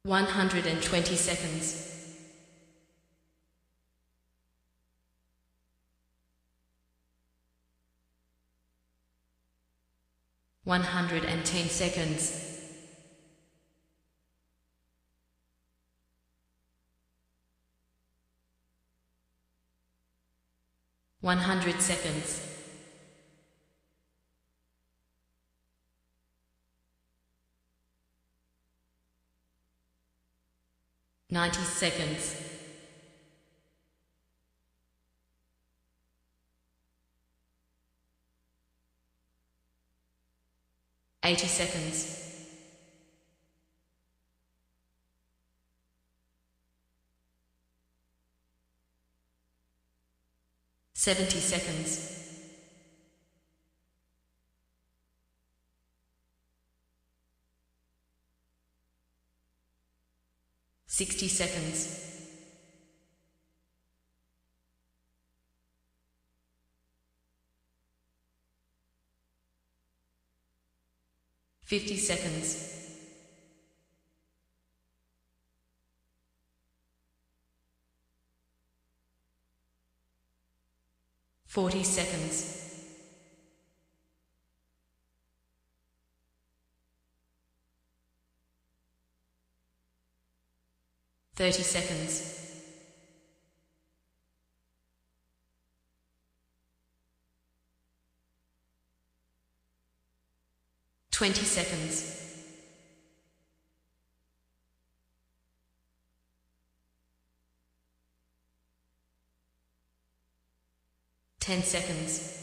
120 seconds. 110 seconds. 100 seconds. 90 seconds. 80 seconds. 70 seconds. 60 seconds. 50 seconds. 40 seconds. 30 seconds. 20 seconds. 10 seconds.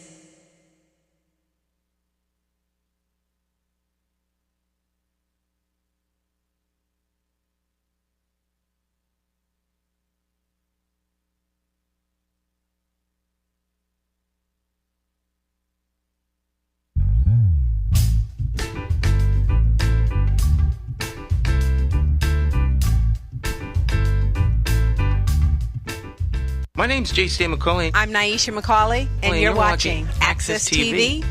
'My name's J.C. McCauley. I'm Nyesha McCauley, and you're watching AccessTV.org.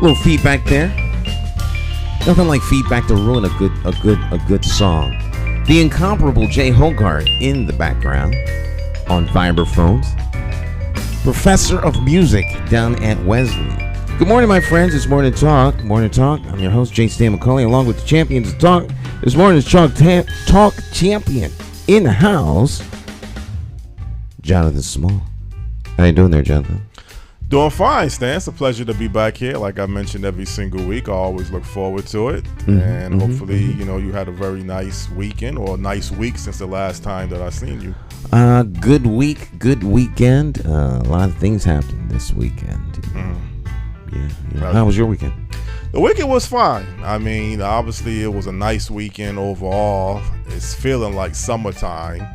Little feedback there. Nothing like feedback to ruin a good song. The incomparable Jay Hogarth in the background on vibraphones. Professor of music down at Wesley. Good morning, my friends. It's Morning Talk. Morning Talk. I'm your host, Jay Stan McCauley, along with the champions of talk. This morning's Talk champion in the house, Jonathan Small. How you doing there, Jonathan? Doing fine, Stan. It's a pleasure to be back here. Like I mentioned every single week, I always look forward to it. And hopefully, you had a very nice weekend or a nice week since the last time that I seen you. Good week, good weekend. A lot of things happened this weekend. Yeah. How was your weekend? The weekend was fine. I mean, obviously, it was a nice weekend overall. It's feeling like summertime.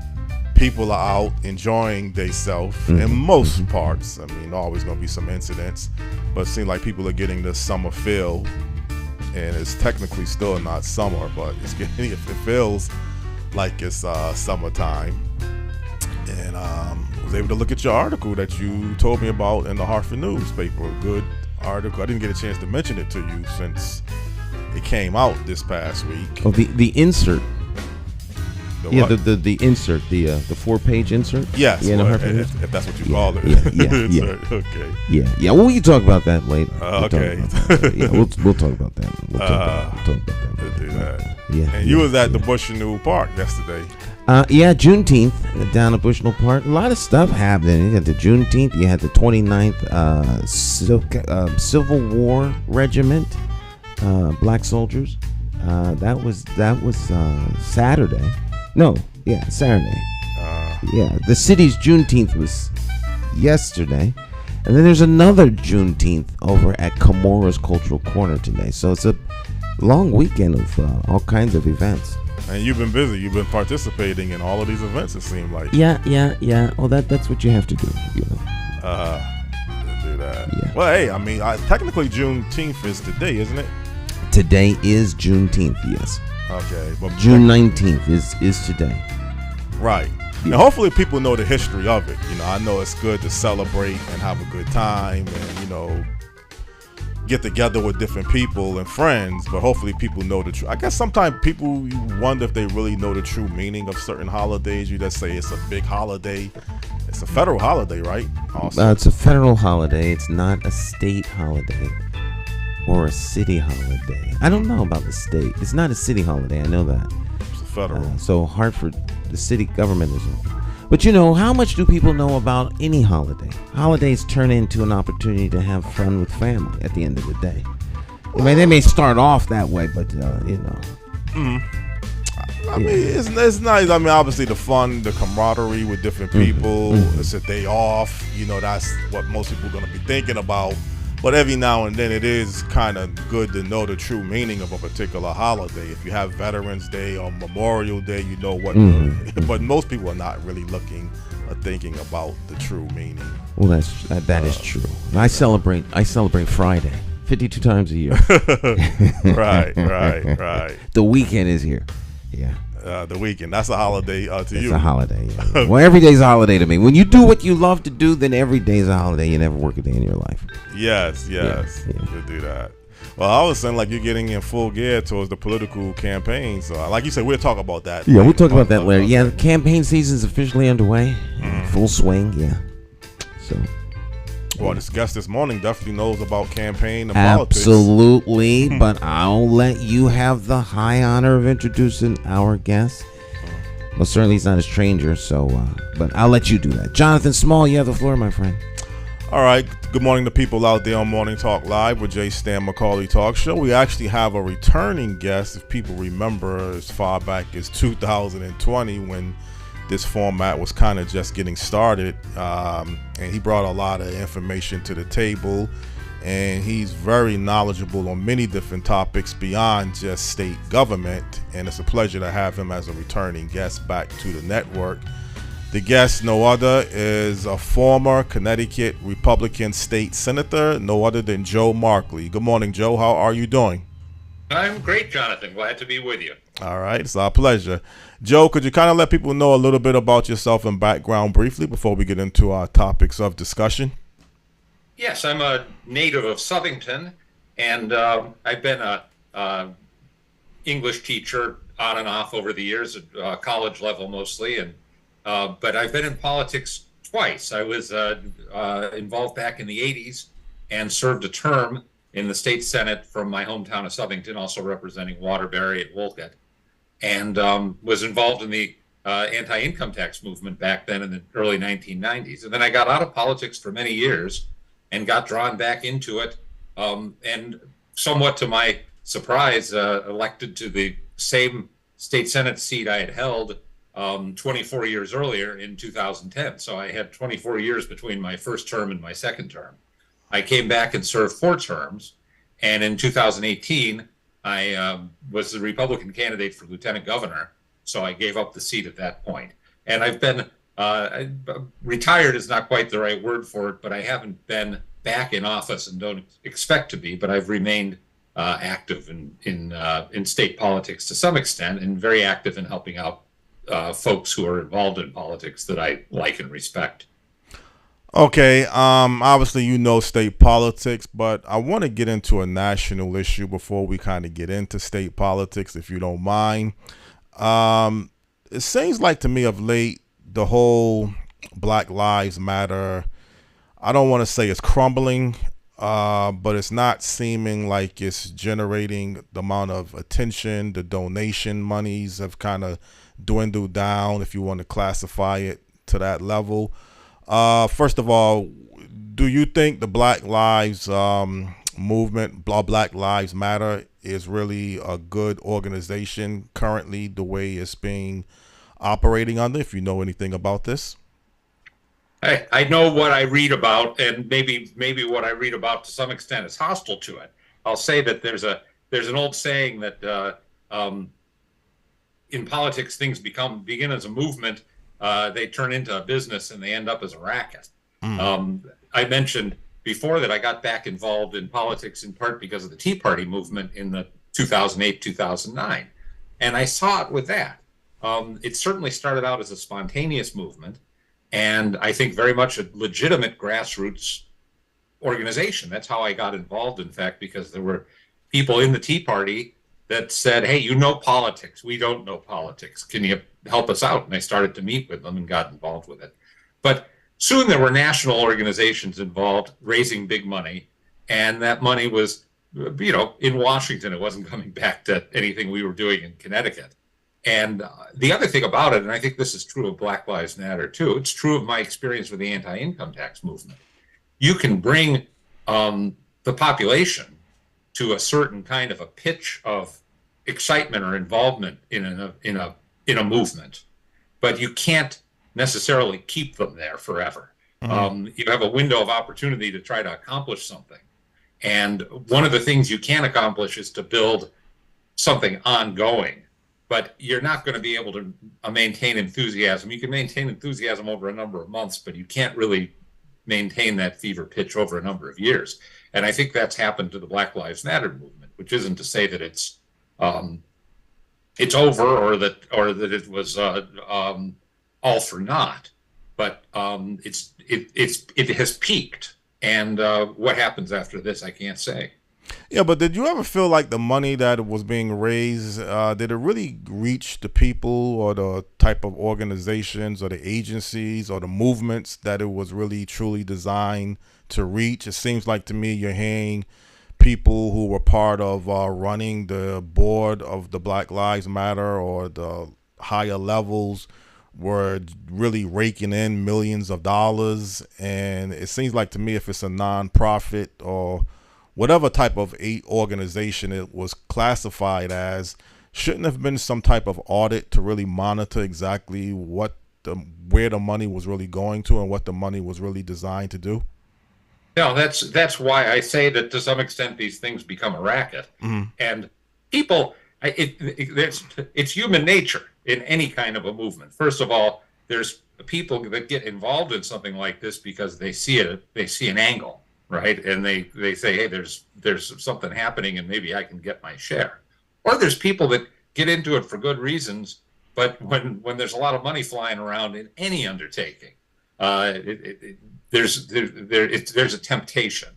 People are out enjoying themselves in most parts. I mean, always going to be some incidents, but it seems like people are getting the summer feel, and it's technically still not summer, but it feels like it's summertime. And I was able to look at your article that you told me about in the Hartford newspaper. A good article. I didn't get a chance to mention it to you since it came out this past week. Oh, the insert. The insert, the 4-page insert. Yes, yeah, if that's what you call it. Yeah. Okay. Yeah. Well, we can talk about that later. Okay. We'll talk about that. We'll talk about that. We'll do that. Yeah. And you was at the Bushnell Park yesterday. Juneteenth down at Bushnell Park. A lot of stuff happening. You had the Juneteenth. You had the 29th Civil War Regiment, black soldiers. That was Saturday. Saturday. The city's Juneteenth was yesterday. And then there's another Juneteenth over at Comora's Cultural Corner today. So it's a long weekend of all kinds of events. And you've been busy. You've been participating in all of these events, it seemed like. Yeah. Well, that's what you have to do, do that. Yeah. Well, hey, I mean, technically Juneteenth is today, isn't it? Today is Juneteenth, yes. Okay. But June 19th is today. Right. And hopefully people know the history of it. I know it's good to celebrate and have a good time and, get together with different people and friends, but hopefully people know the truth. I guess sometimes people wonder if they really know the true meaning of certain holidays. You just say it's a big holiday. It's a federal holiday, right? Also. It's a federal holiday. It's not a state holiday or a city holiday. I don't know about the state. It's not a city holiday. I know that. It's a federal. So Hartford, the city government is open. But how much do people know about any holiday? Holidays turn into an opportunity to have fun with family at the end of the day. I mean, they may start off that way, but I mean, it's nice. I mean, obviously the fun, the camaraderie with different people. It's a day off. That's what most people are going to be thinking about. But every now and then it is kind of good to know the true meaning of a particular holiday. If you have Veterans Day or Memorial Day, you know what. But most people are not really looking or thinking about the true meaning. Well, that is true. I celebrate Friday 52 times a year. Right. The weekend is here. Yeah. The weekend. That's a holiday to you. It's a holiday. Yeah. Well, every day's a holiday to me. When you do what you love to do, then every day's a holiday. You never work a day in your life. Yes. Yeah. You do that. Well, I was saying like you're getting in full gear towards the political campaign. So, like you said, we'll talk about that. Yeah, we'll talk about that later. Yeah, the campaign season's officially underway. Full swing. Yeah. So. Well, this guest this morning definitely knows about campaign and politics. Absolutely, but I'll let you have the high honor of introducing our guest. Well, certainly he's not a stranger, but I'll let you do that. Jonathan Small, you have the floor, my friend. All right. Good morning to people out there on Morning Talk Live with Jay Stan McCauley Talk Show. We actually have a returning guest, if people remember, as far back as 2020 when this format was kind of just getting started, and he brought a lot of information to the table, and he's very knowledgeable on many different topics beyond just state government, and it's a pleasure to have him as a returning guest back to the network. The guest, no other, is a former Connecticut Republican State Senator, no other than Joe Markley. Good morning, Joe. How are you doing? I'm great, Jonathan. Glad to be with you. All right. It's our pleasure. Joe, could you kind of let people know a little bit about yourself and background briefly before we get into our topics of discussion? Yes, I'm a native of Southington, And I've been a English teacher on and off over the years, at college level mostly, and but I've been in politics twice. I was involved back in the 80s and served a term in the state senate from my hometown of Southington, also representing Waterbury and Wolcott, and was involved in the anti-income tax movement back then in the early 1990s. And then I got out of politics for many years and got drawn back into it, and somewhat to my surprise, elected to the same state senate seat I had held 24 years earlier in 2010. So I had 24 years between my first term and my second term. I came back and served 4 terms, and in 2018, I was the Republican candidate for lieutenant governor, so I gave up the seat at that point. And I've been retired is not quite the right word for it, but I haven't been back in office and don't expect to be, but I've remained active in state politics to some extent, and very active in helping out folks who are involved in politics that I like and respect. Okay, obviously you know state politics, but I want to get into a national issue before we kind of get into state politics, if you don't mind. It seems like to me of late, the whole Black Lives Matter, I don't want to say it's crumbling, but it's not seeming like it's generating the amount of attention. The donation monies have kind of dwindled down, if you want to classify it to that level. First of all, do you think the Black Lives movement, Black Lives Matter, is really a good organization currently, the way it's being operating under, if you know anything about this? I know what I read about, and maybe what I read about to some extent is hostile to it. I'll say that there's an old saying that in politics things begin as a movement, they turn into a business, and they end up as a racket. I mentioned before that I got back involved in politics in part because of the Tea Party movement in the 2008-2009, and I saw it with that. It certainly started out as a spontaneous movement, and I think very much a legitimate grassroots organization. That's how I got involved, in fact, because there were people in the Tea Party that said, hey, you know politics. We don't know politics. Can you help us out? And I started to meet with them and got involved with it. But soon there were national organizations involved raising big money, and that money was, in Washington. It wasn't coming back to anything we were doing in Connecticut. And the other thing about it, and I think this is true of Black Lives Matter too, it's true of my experience with the anti-income tax movement. You can bring the population to a certain kind of a pitch of excitement or involvement in a movement, but you can't necessarily keep them there forever. You have a window of opportunity to try to accomplish something, and one of the things you can accomplish is to build something ongoing. But you're not going to be able to maintain enthusiasm. You can maintain enthusiasm over a number of months, but you can't really maintain that fever pitch over a number of years. And I think that's happened to the Black Lives Matter movement, which isn't to say that it's over or that it was all for naught, but it has peaked. And what happens after this, I can't say. Yeah, but did you ever feel like the money that was being raised, did it really reach the people or the type of organizations or the agencies or the movements that it was really truly designed to reach? It seems like to me you're hearing people who were part of running the board of the Black Lives Matter or the higher levels were really raking in millions of dollars. And it seems like to me if it's a nonprofit or whatever type of organization it was classified as, shouldn't have been some type of audit to really monitor exactly where the money was really going to and what the money was really designed to do? No, that's why I say that to some extent these things become a racket. And people, it's human nature in any kind of a movement. First of all, there's people that get involved in something like this because they see an angle. Right, and they say, hey, there's something happening, and maybe I can get my share. Or there's people that get into it for good reasons, but when there's a lot of money flying around in any undertaking, there's a temptation,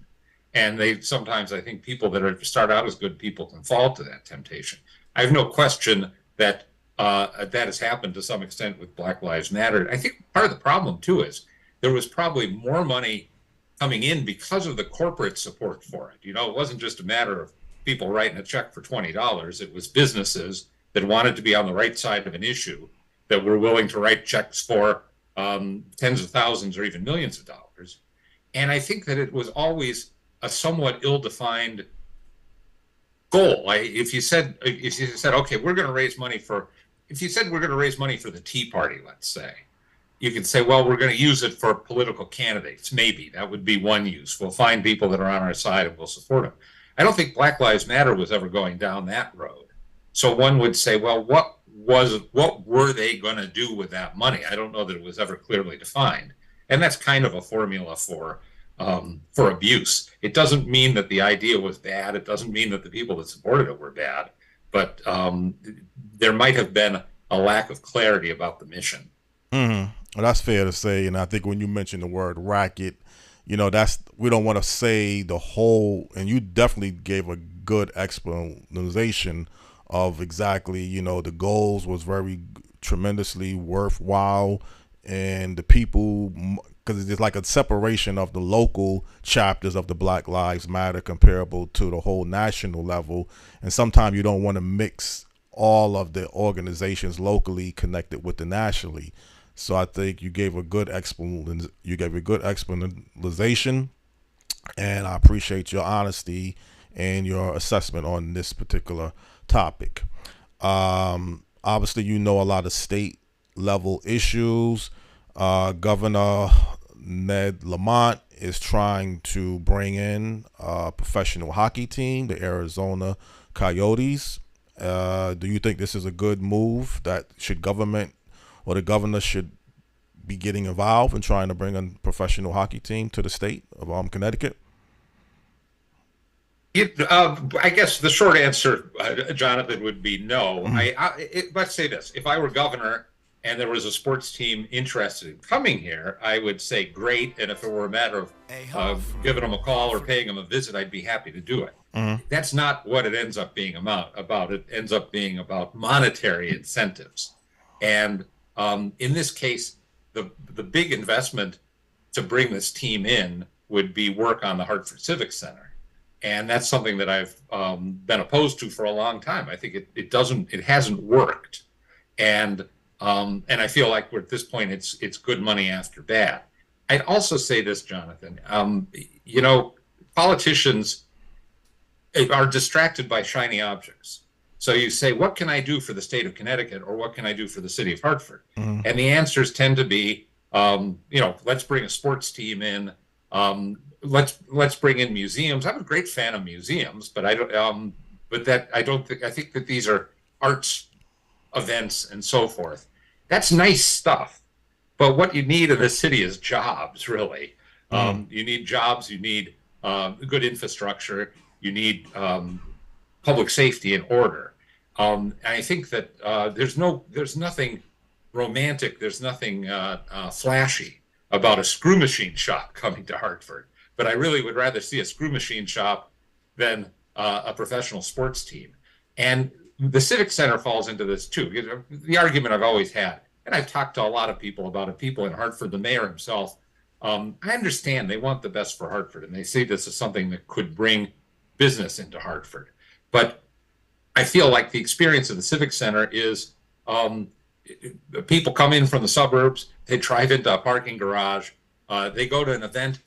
And sometimes, I think, people that start out as good people can fall to that temptation. I have no question that that has happened to some extent with Black Lives Matter. I think part of the problem too is there was probably more money coming in because of the corporate support for it. You know, it wasn't just a matter of people writing a check for $20. It was businesses that wanted to be on the right side of an issue that were willing to write checks for tens of thousands or even millions of dollars. And I think that it was always a somewhat ill-defined goal. If you said, okay, we're going to raise money for, if you said we're going to raise money for the Tea Party, let's say, you could say, well, we're going to use it for political candidates. Maybe that would be one use. We'll find people that are on our side and we'll support them. I don't think Black Lives Matter was ever going down that road. So one would say, well, what were they going to do with that money? I don't know that it was ever clearly defined. And that's kind of a formula for abuse. It doesn't mean that the idea was bad. It doesn't mean that the people that supported it were bad. But there might have been a lack of clarity about the mission. Mm-hmm. Well, that's fair to say. And I think when you mention the word racket, you know, we don't want to say the whole, and you definitely gave a good explanation of exactly, you know, the goals was very tremendously worthwhile, and the people, because it's like a separation of the local chapters of the Black Lives Matter comparable to the whole national level. And sometimes you don't want to mix all of the organizations locally connected with the nationally. So I think you gave a good explanation, and I appreciate your honesty and your assessment on this particular topic. Obviously, you know a lot of state level issues. Governor Ned Lamont is trying to bring in a professional hockey team, the Arizona Coyotes. Do you think this is a good move that government or the governor should be getting involved in trying to bring a professional hockey team to the state of Connecticut? I guess the short answer, Jonathan, would be no. Let's say this. If I were governor and there was a sports team interested in coming here, I would say great. And if it were a matter of giving them a call or paying them a visit, I'd be happy to do it. Mm-hmm. That's not what it ends up being about. It ends up being about monetary incentives. And in this case, the big investment to bring this team in would be work on the Hartford Civic Center. And that's something that I've been opposed to for a long time. I think it hasn't worked. And I feel like we're at this point, it's good money after bad. I'd also say this, Jonathan, you know, politicians are distracted by shiny objects. So you say, what can I do for the state of Connecticut, or what can I do for the city of Hartford? Mm-hmm. And the answers tend to be, you know, let's bring a sports team in. Let's bring in museums. I'm a great fan of museums, but I think that these are arts events and so forth. That's nice stuff. But what you need in the city is jobs, really. You need jobs. You need good infrastructure. You need public safety and order. And I think that there's nothing romantic. There's nothing flashy about a screw machine shop coming to Hartford. But I really would rather see a screw machine shop than a professional sports team. And the Civic Center falls into this too. The argument I've always had, and I've talked to a lot of people about it, people in Hartford, the mayor himself, I understand they want the best for Hartford, and they see this as something that could bring business into Hartford. But I feel like the experience of the Civic Center is people come in from the suburbs, they drive into a parking garage, they go to an event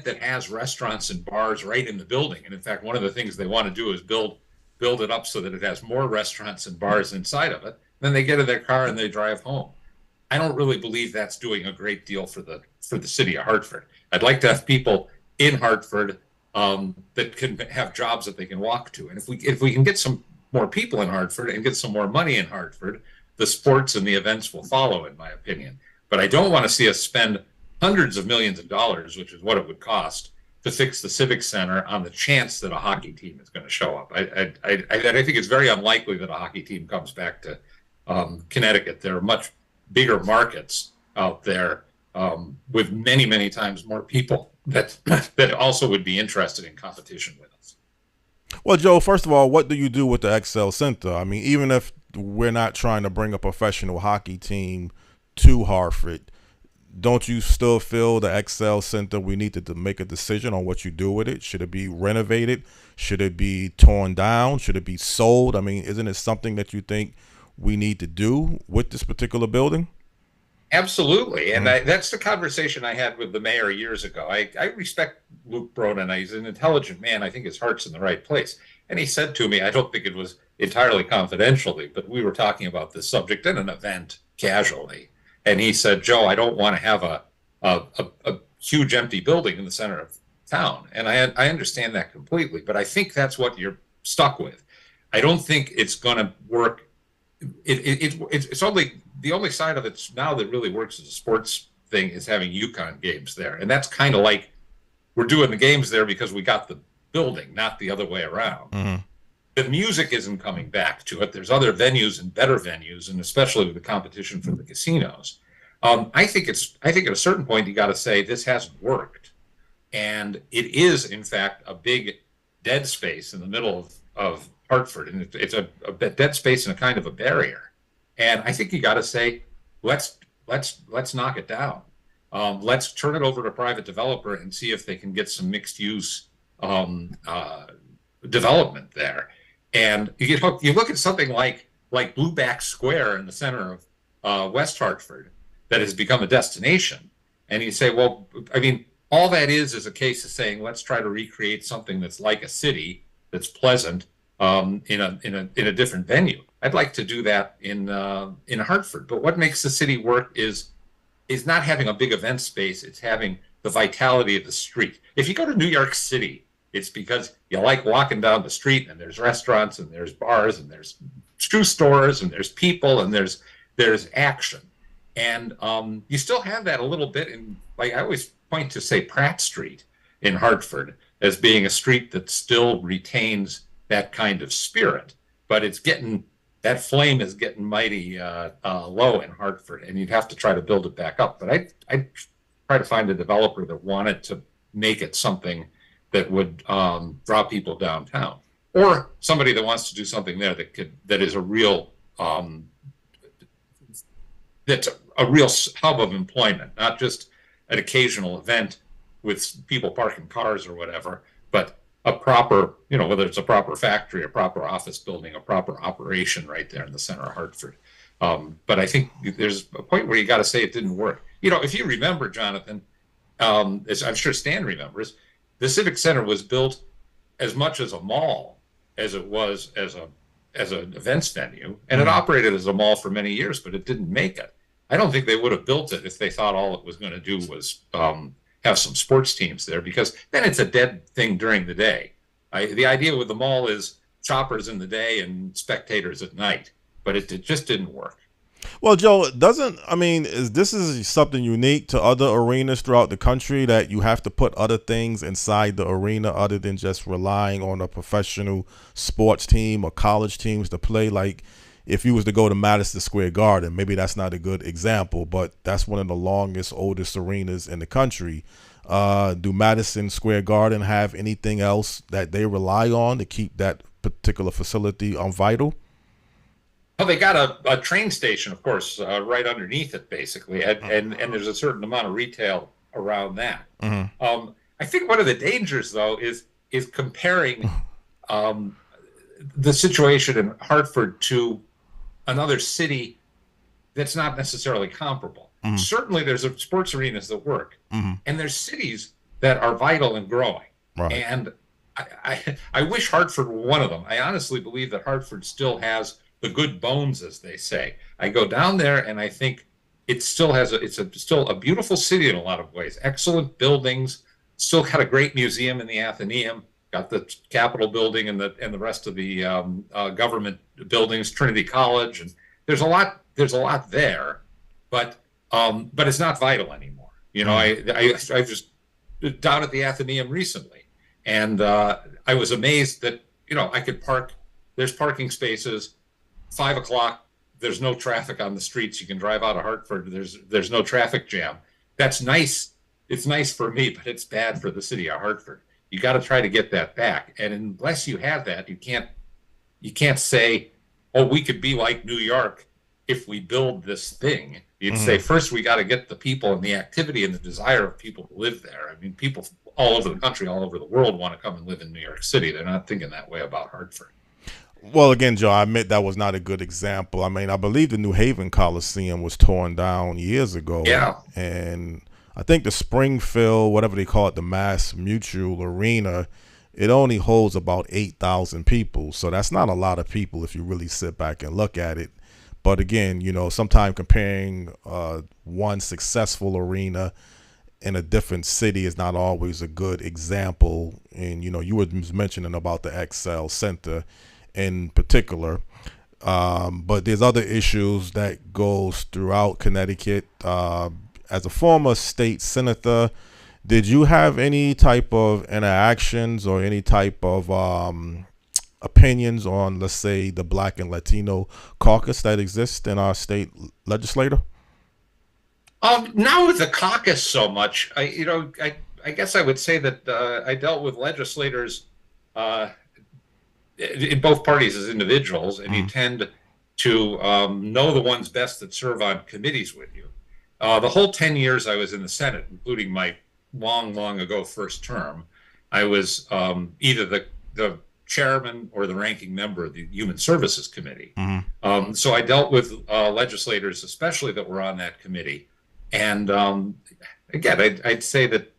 that has restaurants and bars right in the building. And in fact, one of the things they want to do is build it up so that it has more restaurants and bars inside of it. Then they get in their car and they drive home. I don't really believe that's doing a great deal for the city of Hartford. I'd like to have people in Hartford that can have jobs that they can walk to. And if we can get some more people in Hartford and get some more money in Hartford, the sports and the events will follow, in my opinion. But I don't want to see us spend hundreds of millions of dollars, which is what it would cost, to fix the Civic Center on the chance that a hockey team is going to show up. I think it's very unlikely that a hockey team comes back to Connecticut. There are much bigger markets out there with many, many times more people that that also would be interested in competition with us. Well, Joe, first of all, what do you do with the XL Center? I mean, even if we're not trying to bring a professional hockey team to Hartford, don't you still feel the XL Center, we need to make a decision on what you do with it? Should it be renovated? Should it be torn down? Should it be sold? I mean, isn't it something that you think we need to do with this particular building? Absolutely. And that's the conversation I had with the mayor years ago. I respect Luke Broden. He's an intelligent man. I think his heart's in the right place. And he said to me, I don't think it was entirely confidentially, but we were talking about this subject in an event casually. And he said, Joe, I don't want to have a huge empty building in the center of town. And I understand that completely, but I think that's what you're stuck with. I don't think it's going to work. It's only the only side of it now that really works as a sports thing is having UConn games there. And that's kind of like we're doing the games there because we got the building, not the other way around. Mm-hmm. The music isn't coming back to it. There's other venues and better venues, and especially with the competition for the casinos. I think at a certain point you got to say this hasn't worked, and it is in fact a big dead space in the middle of Hartford, and it's a dead space and a kind of a barrier. And I think you got to say let's knock it down. Let's turn it over to a private developer and see if they can get some mixed use development there. And you look at something like Blueback Square in the center of West Hartford that has become a destination, and you say, well, I mean, all that is a case of saying let's try to recreate something that's like a city that's pleasant in a different venue. I'd like to do that in Hartford, but what makes the city work is not having a big event space. It's having the vitality of the street. If you go to New York City, it's because you like walking down the street and there's restaurants and there's bars and there's shoe stores and there's people and there's action. And you still have that a little bit in, like I always point to, say, Pratt Street in Hartford as being a street that still retains that kind of spirit, but that flame is getting mighty low in Hartford, and you'd have to try to build it back up. But I'd try to find a developer that wanted to make it something that would draw people downtown, or somebody that wants to do something there that is a real that's a real hub of employment, not just an occasional event with people parking cars or whatever, but a proper, whether it's a proper factory, a proper office building, a proper operation right there in the center of Hartford. But I think there's a point where you got to say it didn't work. If you remember, Jonathan, as I'm sure Stan remembers, the Civic Center was built as much as a mall as it was as an events venue, and it operated as a mall for many years, but it didn't make it. I don't think they would have built it if they thought all it was going to do was have some sports teams there, because then it's a dead thing during the day. The idea with the mall is shoppers in the day and spectators at night, but it just didn't work. Well, Joe, this is something unique to other arenas throughout the country, that you have to put other things inside the arena other than just relying on a professional sports team or college teams to play? Like, if you was to go to Madison Square Garden, maybe that's not a good example, but that's one of the longest, oldest arenas in the country. Do Madison Square Garden have anything else that they rely on to keep that particular facility vital? Well, they got a train station, of course, right underneath it, basically, and there's a certain amount of retail around that. Mm-hmm. I think one of the dangers, though, is comparing the situation in Hartford to another city that's not necessarily comparable. Mm-hmm. Certainly, there's sports arenas that work, mm-hmm. and there's cities that are vital and growing. Right. And I wish Hartford were one of them. I honestly believe that Hartford still has the good bones, as they say. I go down there and I think it still has still a beautiful city in a lot of ways. Excellent buildings, still got a great museum in the Athenaeum, got the Capitol building and the rest of the government buildings, Trinity College, and there's a lot there, but it's not vital anymore. I was down at the Athenaeum recently, and I was amazed that I could park. There's parking spaces. 5 o'clock, there's no traffic on the streets. You can drive out of Hartford. There's no traffic jam. That's nice it's nice for me, but it's bad for the city of Hartford. You got to try to get that back. And unless you have that, you can't say, oh, we could be like New York if we build this thing. You'd say, first, we got to get the people and the activity and the desire of people to live there. I mean, people all over the country, all over the world want to come and live in New York City. They're not thinking that way about Hartford. Well, again, Joe, I admit that was not a good example. I mean, I believe the New Haven Coliseum was torn down years ago. Yeah. And I think the Springfield, whatever they call it, the Mass Mutual Arena, it only holds about 8,000 people. So that's not a lot of people if you really sit back and look at it. But again, sometimes comparing one successful arena in a different city is not always a good example. And, you were mentioning about the XL Center in particular. But there's other issues that goes throughout Connecticut. As a former state senator, did you have any type of interactions or any type of opinions on, let's say, the Black and Latino caucus that exists in our state legislature? Not with the caucus so much. I guess I would say that I dealt with legislators in both parties as individuals, and you tend to know the ones best that serve on committees with you. The whole 10 years I was in the Senate, including my long ago first term, I was either the chairman or the ranking member of the Human Services Committee. So I dealt with legislators, especially that were on that committee. And again, I'd say that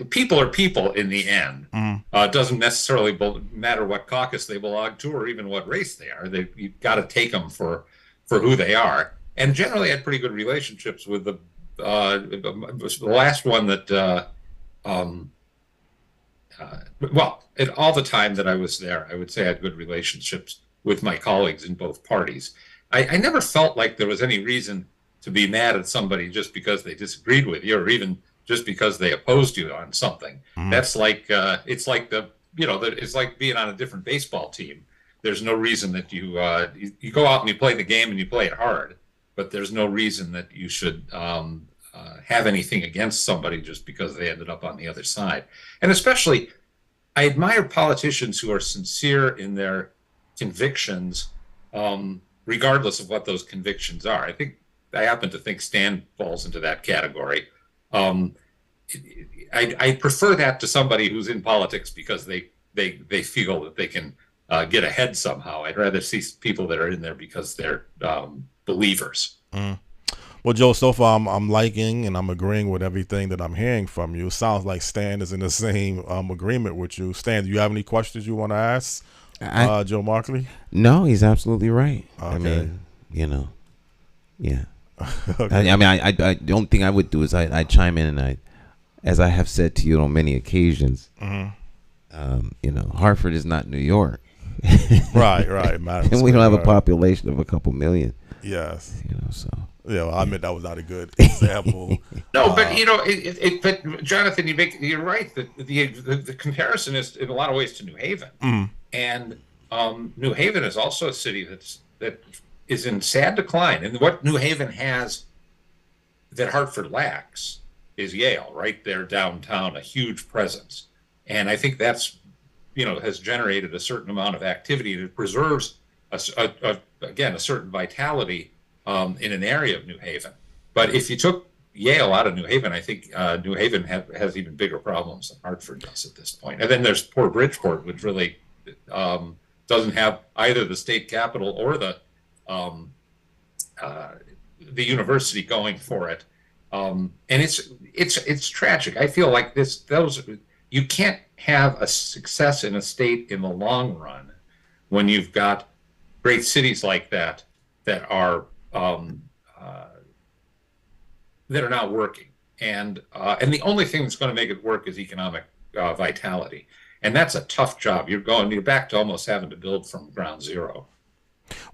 people are people in the end. Doesn't necessarily matter what caucus they belong to or even what race they are. You've got to take them for who they are. And generally, I had pretty good relationships with the last one that. All the time that I was there, I would say I had good relationships with my colleagues in both parties. I never felt like there was any reason to be mad at somebody just because they disagreed with you, or even just because they opposed you on something. That's like it's like it's like being on a different baseball team. There's no reason that you go out and you play the game and you play it hard, but there's no reason that you should have anything against somebody just because they ended up on the other side. And especially, I admire politicians who are sincere in their convictions, regardless of what those convictions are. I happen to think Stan falls into that category. I prefer that to somebody who's in politics because they feel that they can get ahead somehow. I'd rather see people that are in there because they're believers. Well, Joe, so far I'm liking and I'm agreeing with everything that I'm hearing from you. It sounds like Stan is in the same agreement with you. Stan, do you have any questions you want to ask Joe Markley? No, he's absolutely right. Okay. I mean, yeah. Okay. I don't think I would do is I chime in and as I have said to you on many occasions, Hartford is not New York. Right. And we don't have a population of a couple million. Yes. So. Yeah, well, I admit that was not a good example. No, but but Jonathan, you're right. The comparison is in a lot of ways to New Haven, and New Haven is also a city that is in sad decline. And what New Haven has that Hartford lacks is Yale, right there downtown, a huge presence, and I think that's has generated a certain amount of activity, and it preserves a certain vitality in an area of New Haven. But if you took Yale out of New Haven, I think New Haven has even bigger problems than Hartford does at this point. And then there's poor Bridgeport, which really doesn't have either the state capital or the university going for it. And it's tragic. I feel like you can't have a success in a state in the long run when you've got great cities like that are not working, and the only thing that's going to make it work is economic vitality, and that's a tough job. You're back to almost having to build from ground zero.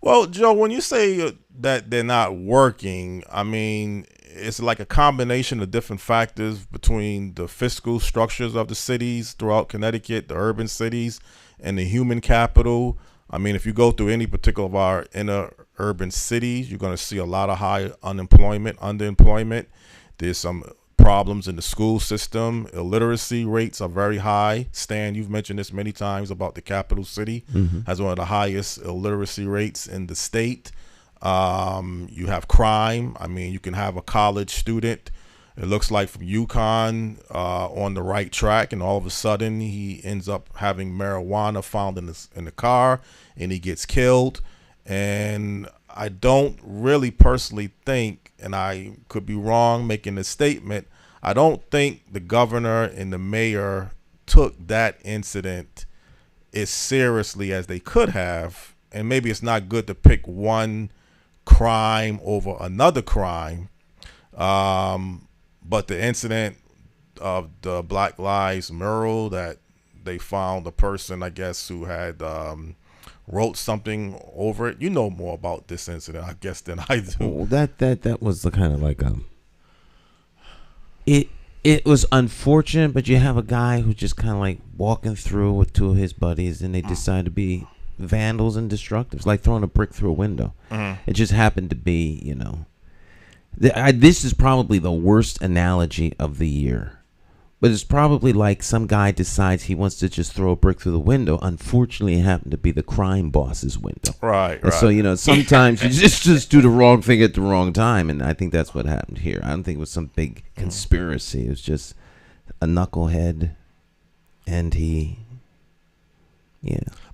Well, Joe, when you say that they're not working, I mean, it's like a combination of different factors between the fiscal structures of the cities throughout Connecticut, the urban cities, and the human capital. I mean, if you go through any particular of our inner urban cities, you're going to see a lot of high unemployment, underemployment. There's some problems in the school system. Illiteracy rates are very high. Stan, you've mentioned this many times about the capital city has one of the highest illiteracy rates in the state. You have crime. I mean, you can have a college student, it looks like from UConn, on the right track, and all of a sudden he ends up having marijuana found in the car, and he gets killed. And I don't really personally think, and I could be wrong making this statement, I don't think the governor and the mayor took that incident as seriously as they could have. And maybe it's not good to pick one crime over another crime. But the incident of the Black Lives mural, that they found a person, I guess, who had wrote something over it. You know more about this incident, I guess, than I do. Well, that was the kind of like it was unfortunate, but you have a guy who's just kind of like walking through with two of his buddies, and they decide to be vandals and destructives, like throwing a brick through a window. It just happened to be, you know, this is probably the worst analogy of the year. But it's probably like some guy decides he wants to just throw a brick through the window. Unfortunately, it happened to be the crime boss's window. Right. So, you know, sometimes you just do the wrong thing at the wrong time. And I think that's what happened here. I don't think it was some big conspiracy. It was just a knucklehead. And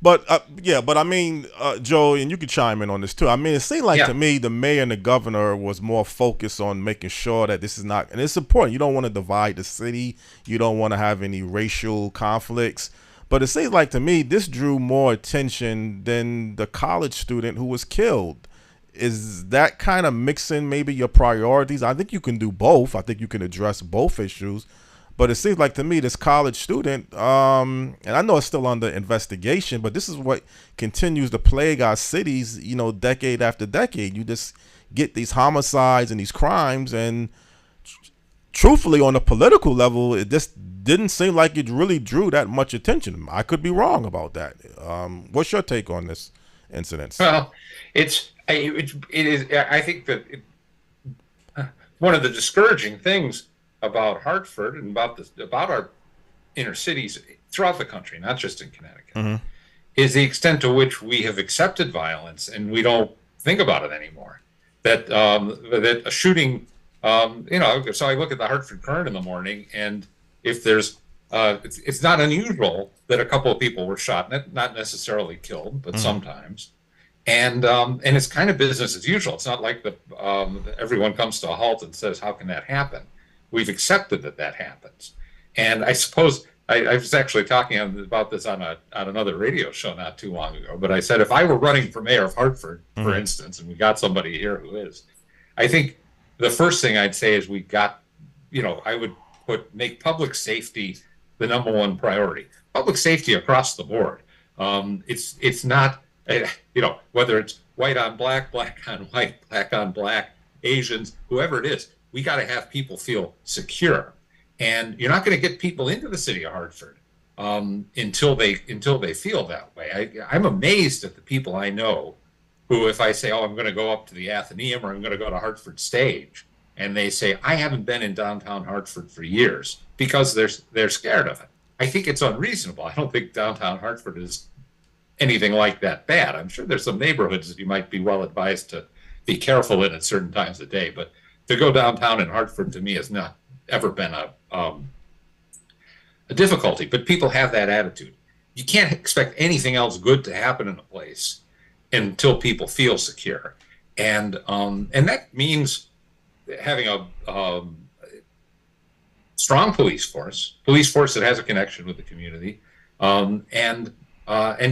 But I mean, Joe, and you could chime in on this too. I mean, it seemed like to me the mayor and the governor was more focused on making sure that this is not, and it's important. You don't want to divide the city. You don't want to have any racial conflicts. But it seems like to me this drew more attention than the college student who was killed. Is that kind of mixing maybe your priorities? I think you can do both. I think you can address both issues. But it seems like to me this college student, and I know it's still under investigation, but this is what continues to plague our cities, you know, decade after decade. You just get these homicides and these crimes, and truthfully, on a political level, it just didn't seem like it really drew that much attention. I could be wrong about that. What's your take on this incident? Well, it is. I think that one of the discouraging things about Hartford and about our inner cities throughout the country, not just in Connecticut, is the extent to which we have accepted violence and we don't think about it anymore. That a shooting, you know, so I look at the Hartford Current in the morning, and if there's, it's not unusual that a couple of people were shot, not necessarily killed, but sometimes. And it's kind of business as usual. It's not like everyone comes to a halt and says, how can that happen? We've accepted that happens. And I suppose I was actually talking about this on another radio show not too long ago, but I said, if I were running for mayor of Hartford, for instance, and we got somebody here who is, I think the first thing I'd say is I would make public safety the number one priority. Public safety across the board. It's not, whether it's white on black, black on white, black on black, Asians, whoever it is, we got to have people feel secure. And you're not going to get people into the city of Hartford until they feel that way. I'm amazed at the people I know who, if I say, I'm going to go up to the Athenaeum or I'm going to go to Hartford Stage, and they say, I haven't been in downtown Hartford for years, because they're scared of it. I think it's unreasonable. I don't think downtown Hartford is anything like that bad. I'm sure there's some neighborhoods that you might be well advised to be careful in at certain times of day, but to go downtown in Hartford, to me, has not ever been a difficulty. But people have that attitude. You can't expect anything else good to happen in a place until people feel secure, and that means having a strong police force that has a connection with the community, and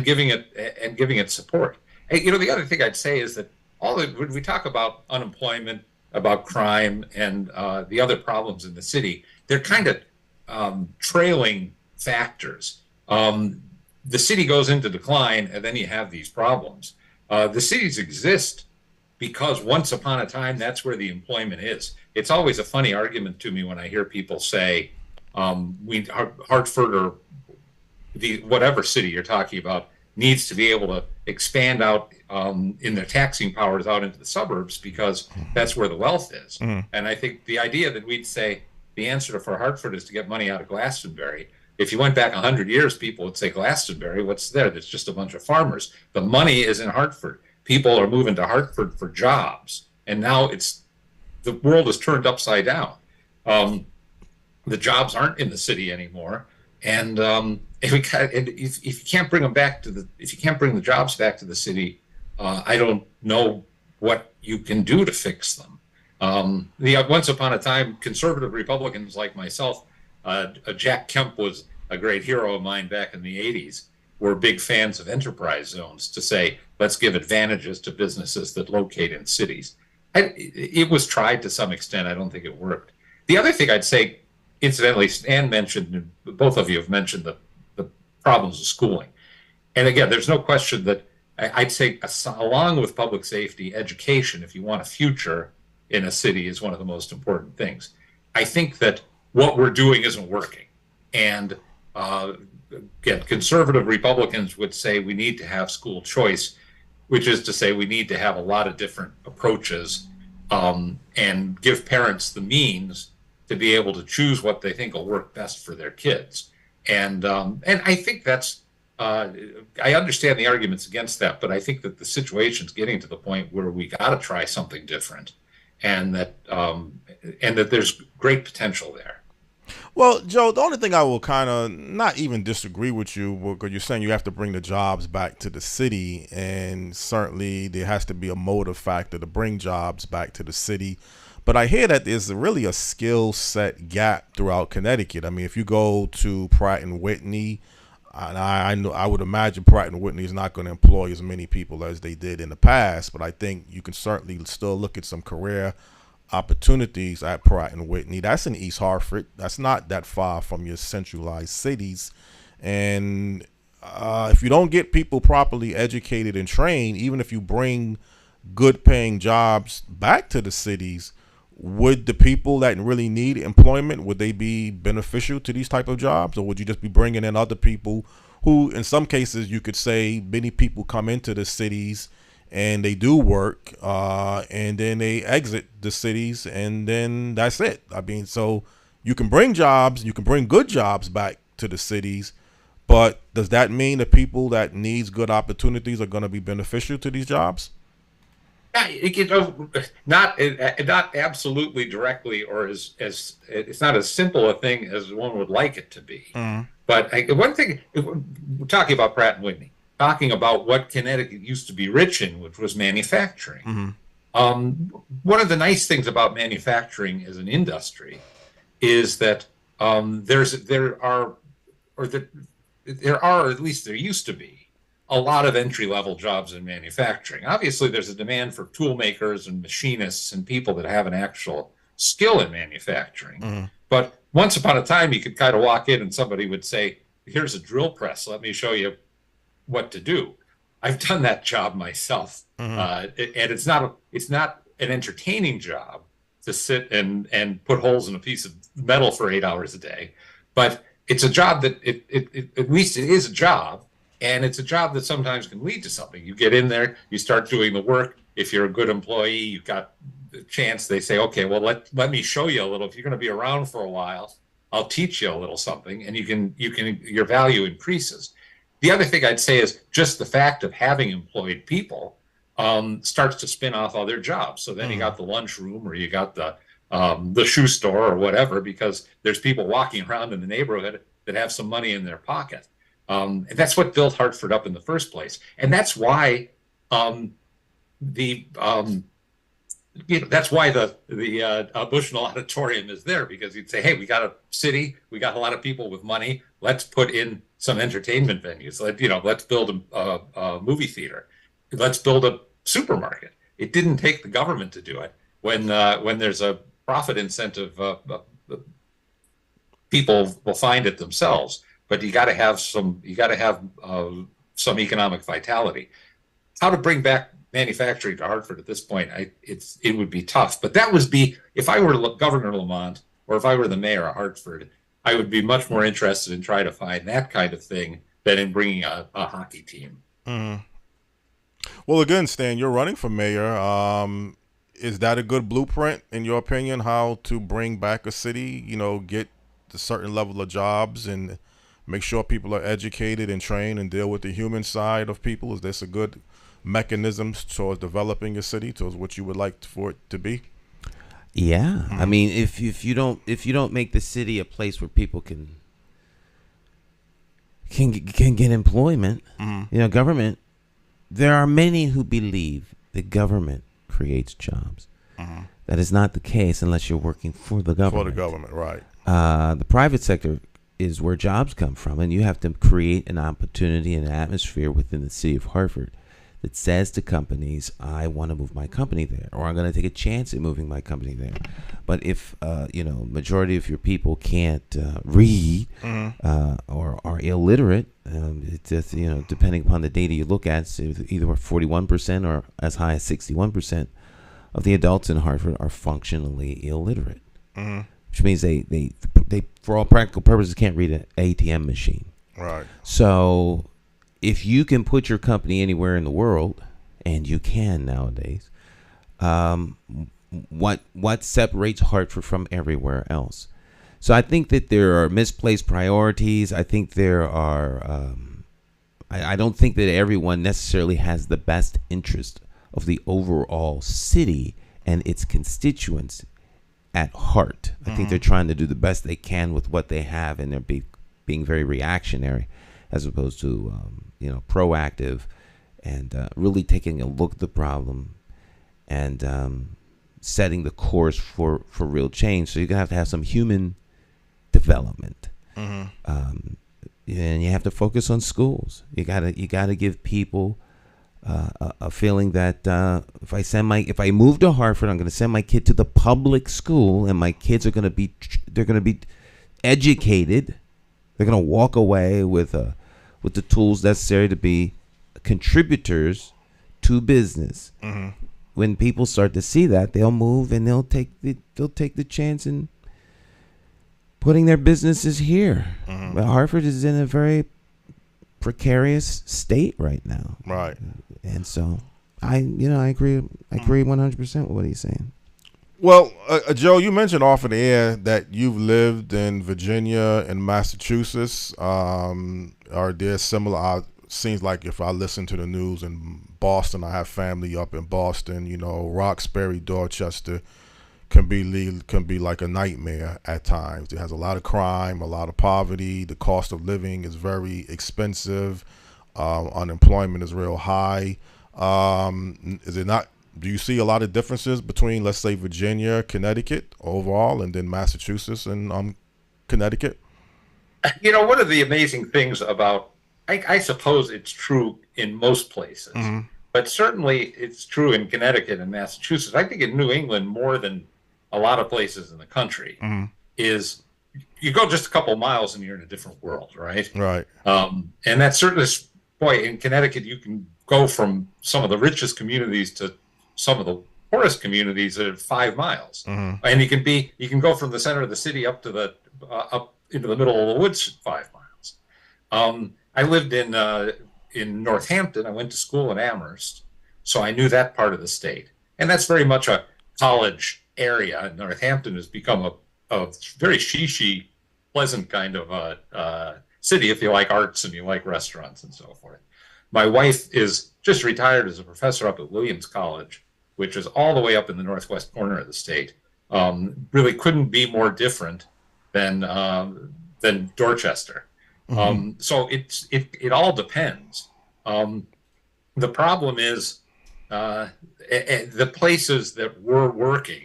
giving it support. Hey, the other thing I'd say is that when we talk about unemployment, about crime, and the other problems in the city, they're kind of trailing factors. The city goes into decline, and then you have these problems. The cities exist because once upon a time, that's where the employment is. It's always a funny argument to me when I hear people say, Hartford or whatever city you're talking about needs to be able to expand out in their taxing powers out into the suburbs, because that's where the wealth is. And I think the idea that we'd say the answer for Hartford is to get money out of Glastonbury. If you went back 100 years, people would say, Glastonbury, what's there? There's just a bunch of farmers. The money is in Hartford. People are moving to Hartford for jobs. And now the world is turned upside down. The jobs aren't in the city anymore. And if you can't bring them back if you can't bring the jobs back to the city, I don't know what you can do to fix them. Once upon a time, conservative Republicans like myself, Jack Kemp was a great hero of mine back in the 80s, were big fans of enterprise zones, to say, let's give advantages to businesses that locate in cities. It was tried to some extent. I don't think it worked. The other thing I'd say, incidentally, Stan mentioned, both of you have mentioned the problems of schooling. And again, there's no question that I'd say, along with public safety, education, if you want a future in a city, is one of the most important things. I think that what we're doing isn't working. And again, conservative Republicans would say we need to have school choice, which is to say we need to have a lot of different approaches and give parents the means to be able to choose what they think will work best for their kids. And I think that's, I understand the arguments against that, but I think that the situation's getting to the point where we got to try something different, and that there's great potential there. Well, Joe, the only thing I will kind of not even disagree with you, because you're saying you have to bring the jobs back to the city, and certainly there has to be a motive factor to bring jobs back to the city. But I hear that there's really a skill set gap throughout Connecticut. I mean, if you go to Pratt and Whitney, and I would imagine Pratt and Whitney is not going to employ as many people as they did in the past, but I think you can certainly still look at some career opportunities at Pratt and Whitney. That's in East Hartford. That's not that far from your centralized cities. And if you don't get people properly educated and trained, even if you bring good paying jobs back to the cities, would the people that really need employment, would they be beneficial to these type of jobs? Or would you just be bringing in other people who, in some cases, you could say many people come into the cities and they do work and then they exit the cities, and then that's it. I mean, so you can bring jobs, you can bring good jobs back to the cities, but does that mean the people that needs good opportunities are going to be beneficial to these jobs? Not absolutely directly, or as it's not as simple a thing as one would like it to be. But one thing, we're talking about Pratt and Whitney, talking about what Connecticut used to be rich in, which was manufacturing. One of the nice things about manufacturing as an industry is that there are, or at least there used to be, a lot of entry-level jobs in manufacturing. Obviously, there's a demand for tool makers and machinists and people that have an actual skill in manufacturing. But once upon a time, you could kind of walk in and somebody would say, here's a drill press. Let me show you what to do. I've done that job myself. And it's not an entertaining job to sit and put holes in a piece of metal for 8 hours a day. But it's a job that, at least it is a job. And it's a job that sometimes can lead to something. You get in there, you start doing the work. If you're a good employee, you've got the chance. They say, okay, well, let me show you a little. If you're going to be around for a while, I'll teach you a little something, and your value increases. The other thing I'd say is just the fact of having employed people starts to spin off other jobs. So then you got the lunchroom, or you got the shoe store, or whatever, because there's people walking around in the neighborhood that have some money in their pocket. And that's what built Hartford up in the first place, and that's why the Bushnell Auditorium is there, because you'd say, hey, we got a city, we got a lot of people with money. Let's put in some entertainment venues. Let's build a movie theater. Let's build a supermarket. It didn't take the government to do it. When there's a profit incentive, people will find it themselves. But you got to have some economic vitality. How to bring back manufacturing to Hartford at this point, it would be tough. But that would be, if I were Governor Lamont, or if I were the mayor of Hartford, I would be much more interested in trying to find that kind of thing than in bringing a hockey team. Well, again, Stan, you're running for mayor. Is that a good blueprint, in your opinion, how to bring back a city, get a certain level of jobs and make sure people are educated and trained and deal with the human side of people? Is this a good mechanism towards developing a city, towards what you would like for it to be? Yeah. I mean, if you don't make the city a place where people can get employment, government, there are many who believe that government creates jobs. That is not the case unless you're working for the government. For the government, right. The private sector is where jobs come from, and you have to create an opportunity and an atmosphere within the city of Hartford that says to companies, I want to move my company there, or I'm going to take a chance at moving my company there. But if, majority of your people can't read or are illiterate, it's just, depending upon the data you look at, it's either 41% or as high as 61% of the adults in Hartford are functionally illiterate, which means they, for all practical purposes, can't read an ATM machine. Right. So if you can put your company anywhere in the world, and you can nowadays, what separates Hartford from everywhere else? So I think that there are misplaced priorities. I think there are. I don't think that everyone necessarily has the best interest of the overall city and its constituents at heart. I think they're trying to do the best they can with what they have, and they're being very reactionary, as opposed to proactive and really taking a look at the problem and setting the course for real change. So you're gonna have to have some human development, and you have to focus on schools. You gotta give people a feeling that if I move to Hartford, I'm going to send my kid to the public school, and my kids are going to be educated. They're going to walk away with the tools necessary to be contributors to business. When people start to see that, they'll move, and they'll take the chance in putting their businesses here. But Hartford is in a very precarious state right now. Right. And so I agree 100% with what he's saying. Well, Joe, you mentioned off of the air that you've lived in Virginia and Massachusetts. Are there similar? Seems like if I listen to the news in Boston, I have family up in Boston. Roxbury, Dorchester can be like a nightmare at times. It has a lot of crime, a lot of poverty. The cost of living is very expensive. Unemployment is real high. Is it not? Do you see a lot of differences between, let's say, Virginia, Connecticut overall, and then Massachusetts and Connecticut? One of the amazing things about, I suppose it's true in most places, but certainly it's true in Connecticut and Massachusetts. I think in New England more than a lot of places in the country, is you go just a couple miles and you're in a different world, right? Right. And that's certainly, boy, in Connecticut, you can go from some of the richest communities to some of the poorest communities at 5 miles, and you can go from the center of the city up to up into the middle of the woods 5 miles. I lived in Northampton. I went to school in Amherst, so I knew that part of the state, and that's very much a college area. Northampton has become a very shishy, pleasant kind of city if you like arts and you like restaurants and so forth. My wife is just retired as a professor up at Williams College, which is all the way up in the northwest corner of the state. Really couldn't be more different than Dorchester. So it all depends. The problem is the places that were working.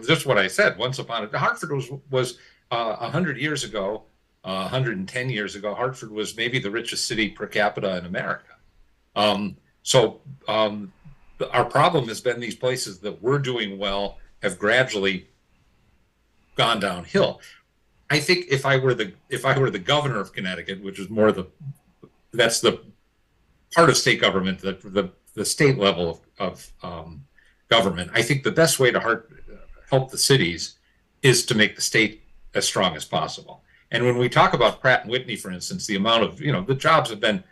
Just what I said. Once upon a time, Hartford was 100 years ago, 110 years ago. Hartford was maybe the richest city per capita in America. So our problem has been these places that were doing well have gradually gone downhill. I think if I were the governor of Connecticut, which is that's the part of state government, the state level of government, I think the best way to help the cities is to make the state as strong as possible. And when we talk about Pratt & Whitney, for instance, the amount of, the jobs have been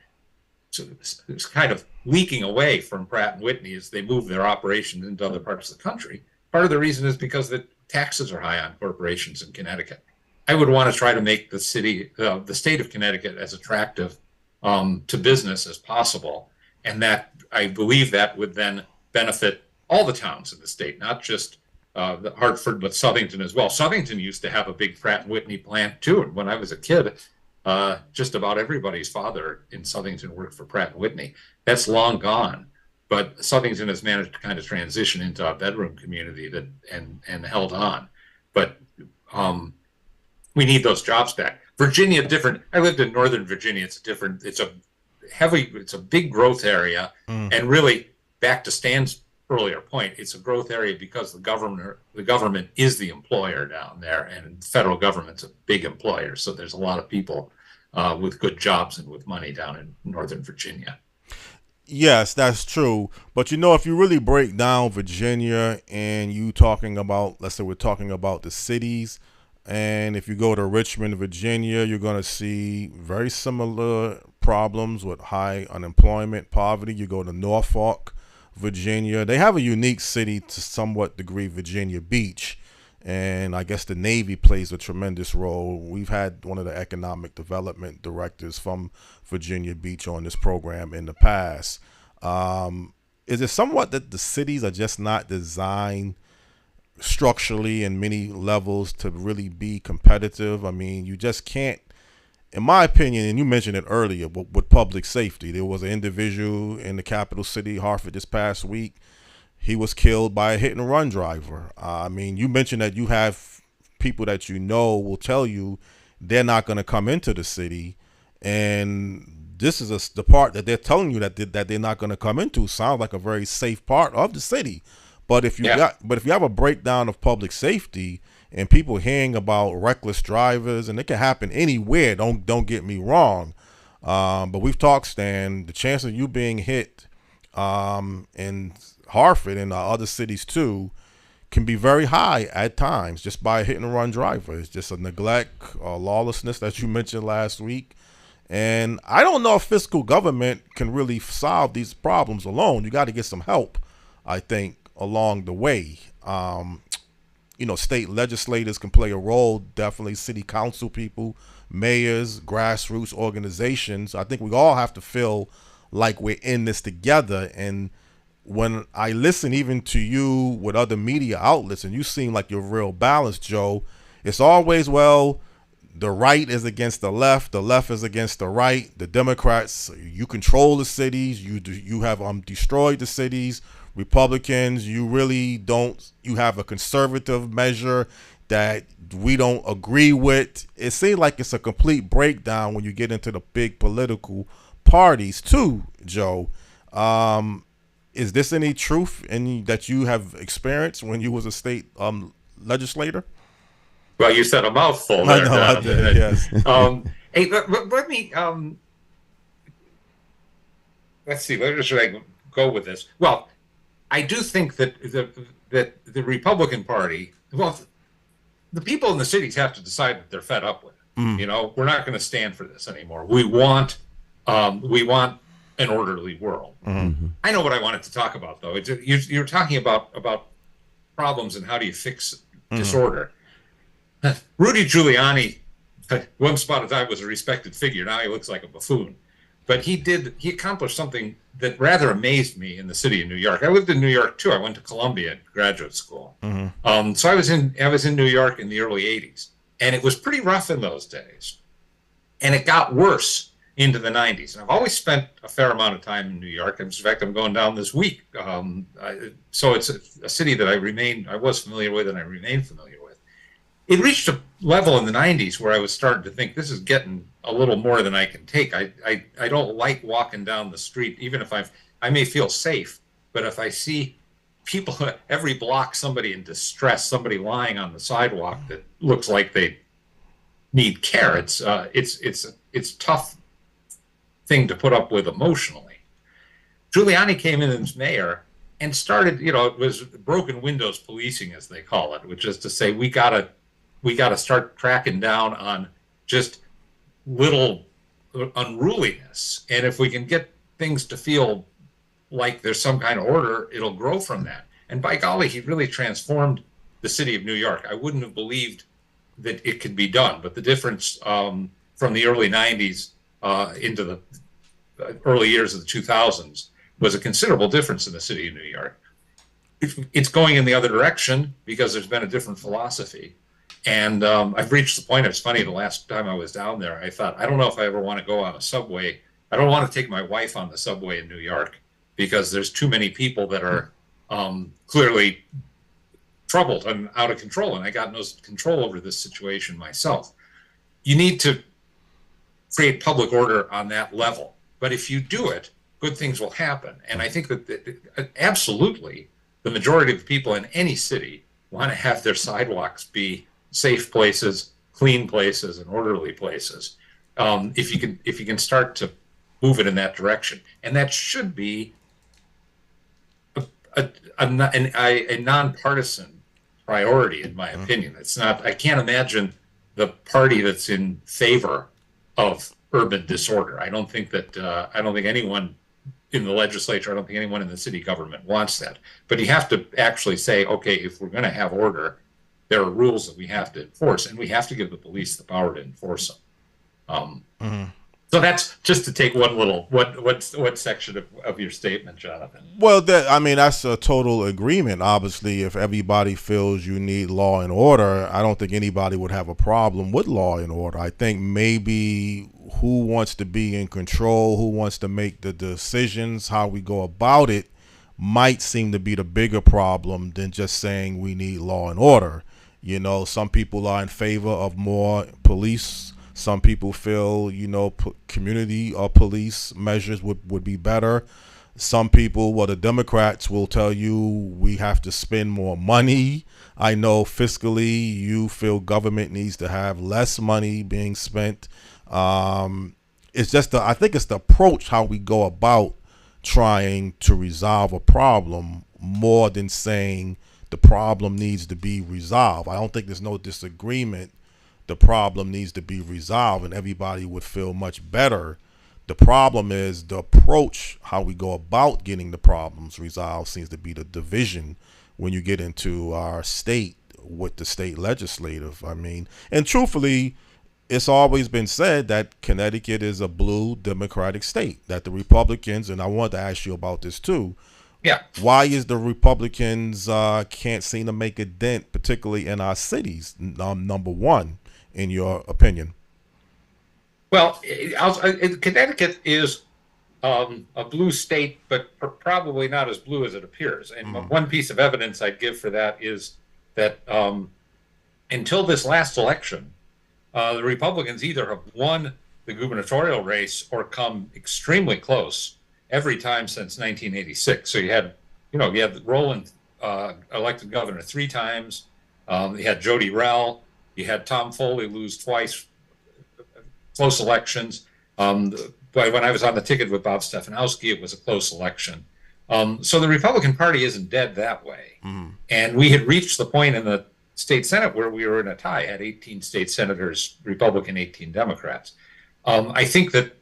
it's kind of leaking away from Pratt & Whitney as they move their operations into other parts of the country. Part of the reason is because the taxes are high on corporations in Connecticut. I would want to try to make the state of Connecticut as attractive to business as possible. And that, I believe, that would then benefit all the towns in the state, not just the Hartford, but Southington as well. Southington used to have a big Pratt & Whitney plant too. And when I was a kid, just about everybody's father in Southington worked for Pratt & Whitney. That's long gone. But Southington has managed to kind of transition into a bedroom community and held on. But we need those jobs back. Virginia, different. I lived in Northern Virginia. It's a big growth area. And really, back to Stan's earlier point, it's a growth area because the government is the employer down there, and the federal government's a big employer. So there's a lot of people with good jobs and with money down in Northern Virginia. Yes, that's true. But if you really break down Virginia and you talking about, let's say we're talking about the cities, and if you go to Richmond, Virginia, you're going to see very similar problems with high unemployment, poverty. You go to Norfolk, Virginia. They have a unique city to somewhat degree, Virginia Beach. And I guess the Navy plays a tremendous role. We've had one of the economic development directors from Virginia Beach on this program in the past. Is it somewhat that the cities are just not designed structurally in many levels to really be competitive? I mean, you just can't, in my opinion, and you mentioned it earlier, with public safety. There was an individual in the capital city, Hartford, this past week. He was killed by a hit-and-run driver. I mean, you mentioned that you have people that will tell you they're not going to come into the city, and this is the part that they're telling you that they're not going to come into. Sounds like a very safe part of the city, but if you have a breakdown of public safety and people hearing about reckless drivers, and it can happen anywhere. Don't get me wrong, but we've talked, Stan. The chance of you being hit in Hartford and other cities too can be very high at times just by a hit and run driver. It's just a neglect or lawlessness that you mentioned last week. And I don't know if fiscal government can really solve these problems alone. You got to get some help, I think, along the way. State legislators can play a role, definitely city council people, mayors, grassroots organizations. I think we all have to feel like we're in this together. And when I listen even to you with other media outlets, and you seem like you're real balanced, Joe, it's always, the right is against the left is against the right, the Democrats, you control the cities, you have destroyed the cities. Republicans, you have a conservative measure that we don't agree with. It seems like it's a complete breakdown when you get into the big political parties too, Joe. Is this any truth that you have experienced when you was a state legislator? Well, you said a mouthful there. I know, I did, yes. Hey, let me, let's see, where should I go with this? Well, I do think that the Republican Party, the people in the cities have to decide that they're fed up with it. We're not going to stand for this anymore. We want an orderly world. Mm-hmm. I know what I wanted to talk about, though. You're talking about problems and how do you fix disorder. Rudy Giuliani, once upon a time, was a respected figure. Now he looks like a buffoon. But he accomplished something that rather amazed me in the city of New York. I lived in New York too. I went to Columbia graduate school. Mm-hmm. So I was in New York in the early 80s, and it was pretty rough in those days. And it got worse into the 90s. And I've always spent a fair amount of time in New York. In fact, I'm going down this week. So it's a city that I was familiar with and I remain familiar with. It reached a level in the 90s where I was starting to think, this is getting a little more than I can take. I don't like walking down the street, even if I may feel safe, but if I see people every block, somebody in distress, somebody lying on the sidewalk that looks like they need care, it's a tough thing to put up with emotionally. Giuliani came in as mayor and started, it was broken windows policing, as they call it, which is to say we gotta start cracking down on just little unruliness. And if we can get things to feel like there's some kind of order, it'll grow from that. And by golly, he really transformed the city of New York. I wouldn't have believed that it could be done, but the difference from the early 90s into the early years of the 2000s was a considerable difference in the city of New York. It's going in the other direction because there's been a different philosophy. And I've reached the point, it's funny, the last time I was down there, I thought, I don't know if I ever want to go on a subway. I don't want to take my wife on the subway in New York because there's too many people that are clearly troubled and out of control. And I got no control over this situation myself. You need to create public order on that level. But if you do it, good things will happen. And I think that absolutely the majority of the people in any city want to have their sidewalks be safe places, clean places, and orderly places. If you can start to move it in that direction, and that should be a nonpartisan priority, in my opinion. It's not. I can't imagine the party that's in favor of urban disorder. I don't think anyone in the legislature, I don't think anyone in the city government wants that. But you have to actually say, okay, if we're going to have order, there are rules that we have to enforce, and we have to give the police the power to enforce them. So that's just to take one section of your statement, Jonathan. Well, that's a total agreement. Obviously, if everybody feels you need law and order, I don't think anybody would have a problem with law and order. I think maybe who wants to be in control, who wants to make the decisions, how we go about it, might seem to be the bigger problem than just saying we need law and order. You know, some people are in favor of more police. Some people feel, community or police measures would be better. Some people, the Democrats will tell you we have to spend more money. I know fiscally you feel government needs to have less money being spent. It's just I think it's the approach, how we go about trying to resolve a problem more than saying the problem needs to be resolved. I don't think there's no disagreement. The problem needs to be resolved and everybody would feel much better. The problem is the approach, how we go about getting the problems resolved seems to be the division when you get into our state with the state legislative. And truthfully, it's always been said that Connecticut is a blue Democratic state, that the Republicans, and I wanted to ask you about this too. Yeah. Why is the Republicans can't seem to make a dent, particularly in our cities, number one, in your opinion? Well, Connecticut is a blue state, but probably not as blue as it appears. And one piece of evidence I'd give for that is that until this last election, the Republicans either have won the gubernatorial race or come extremely close every time since 1986. So you had Rowland elected governor 3 times. You had Jody Rell. You had Tom Foley lose twice, close elections. But when I was on the ticket with Bob Stefanowski, it was a close election. So the Republican Party isn't dead that way. And we had reached the point in the state Senate where we were in a tie, had 18 state senators, Republican, 18 Democrats. I think that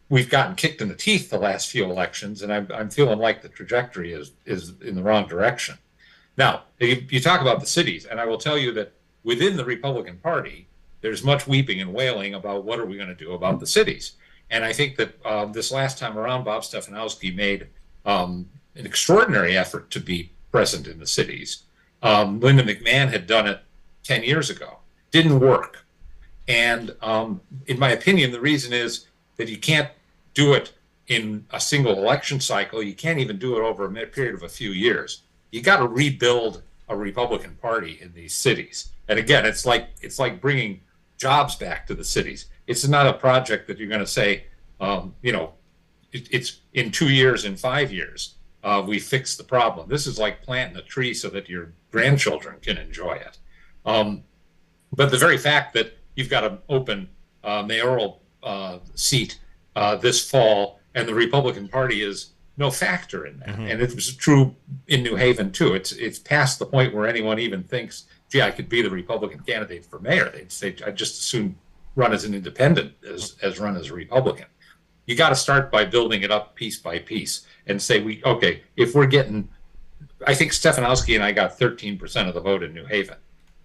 we've gotten kicked in the teeth the last few elections, and I'm feeling like the trajectory is in the wrong direction. Now, you talk about the cities, and I will tell you that within the Republican Party, there's much weeping and wailing about what are we going to do about the cities. And I think that this last time around, Bob Stefanowski made an extraordinary effort to be present in the cities. Linda McMahon had done it 10 years ago. Didn't work. And in my opinion, the reason is that you can't do it in a single election cycle. You can't even do it over a period of a few years. You got to rebuild a Republican Party in these cities. And again, it's like bringing jobs back to the cities. It's not a project that you're going to say, it's in 2 years, in 5 years, we fix the problem. This is like planting a tree so that your grandchildren can enjoy it. But the very fact that you've got an open mayoral seat this fall, and the Republican Party is no factor in that. And it was true in New Haven too. It's past the point where anyone even thinks gee, I could be the Republican candidate for mayor. They'd say, I'd just as soon run as an independent as run as a Republican. You got to start by building it up piece by piece and say, okay, if we're getting, I think Stefanowski and I got 13% of the vote in New Haven.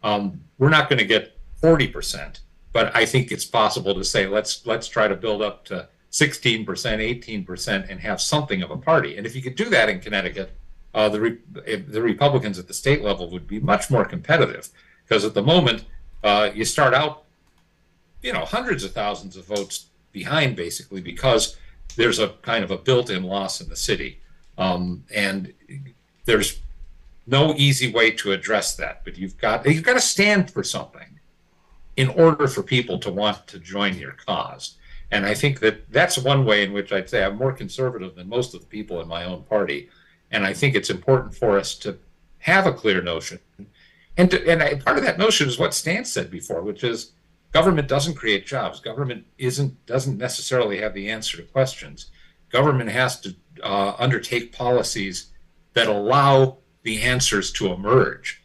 We're not going to get 40%, but I think it's possible to say, let's try to build up to 16%, 18%, and have something of a party. And if you could do that in Connecticut, the Republicans at the state level would be much more competitive, because at the moment you start out, hundreds of thousands of votes behind, basically, because there's a kind of a built-in loss in the city, and there's no easy way to address that. But you've got to stand for something in order for people to want to join your cause. And I think that's one way in which I'd say I'm more conservative than most of the people in my own party. And I think it's important for us to have a clear notion. And part of that notion is what Stan said before, which is government doesn't create jobs. Government doesn't necessarily have the answer to questions. Government has to undertake policies that allow the answers to emerge.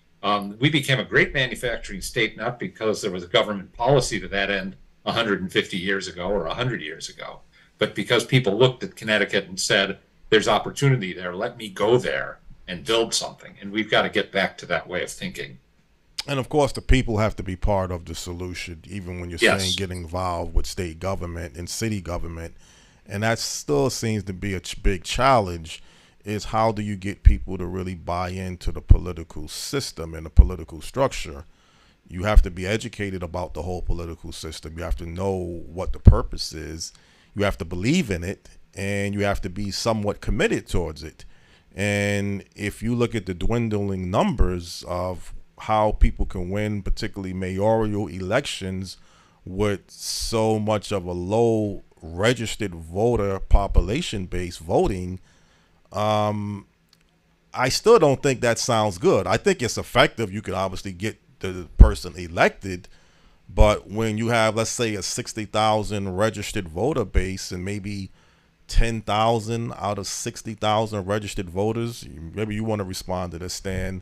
We became a great manufacturing state not because there was a government policy to that end 150 years ago or 100 years ago, but because people looked at Connecticut and said, there's opportunity there, let me go there and build something. And we've got to get back to that way of thinking. And of course, the people have to be part of the solution, even when you're saying getting involved with state government and city government. And that still seems to be a big challenge, is how do you get people to really buy into the political system and the political structure? You have to be educated about the whole political system. You have to know what the purpose is. You have to believe in it, and you have to be somewhat committed towards it. And if you look at the dwindling numbers of how people can win, particularly mayoral elections, with so much of a low registered voter population base voting, I still don't think that sounds good. I think it's effective. You could obviously get the person elected, but when you have, let's say, a 60,000 registered voter base and maybe 10,000 out of 60,000 registered voters, maybe you want to respond to this, Stan.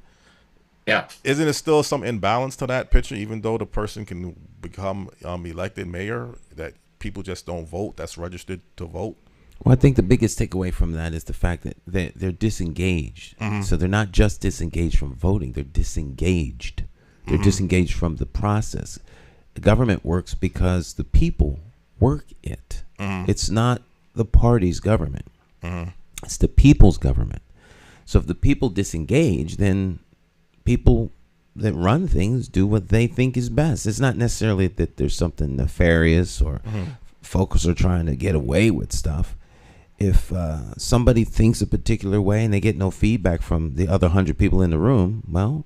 Yeah. Isn't it still some imbalance to that picture, even though the person can become elected mayor, that people just don't vote, that's registered to vote? Well, I think the biggest takeaway from that is the fact that they're disengaged. Mm-hmm. So they're not just disengaged from voting, they're disengaged. They're disengaged from the process. The government works because the people work it. It's not the party's government. It's the people's government. So if the people disengage, then people that run things do what they think is best. It's not necessarily that there's something nefarious or folks are trying to get away with stuff. If somebody thinks a particular way and they get no feedback from the other 100 people in the room, well,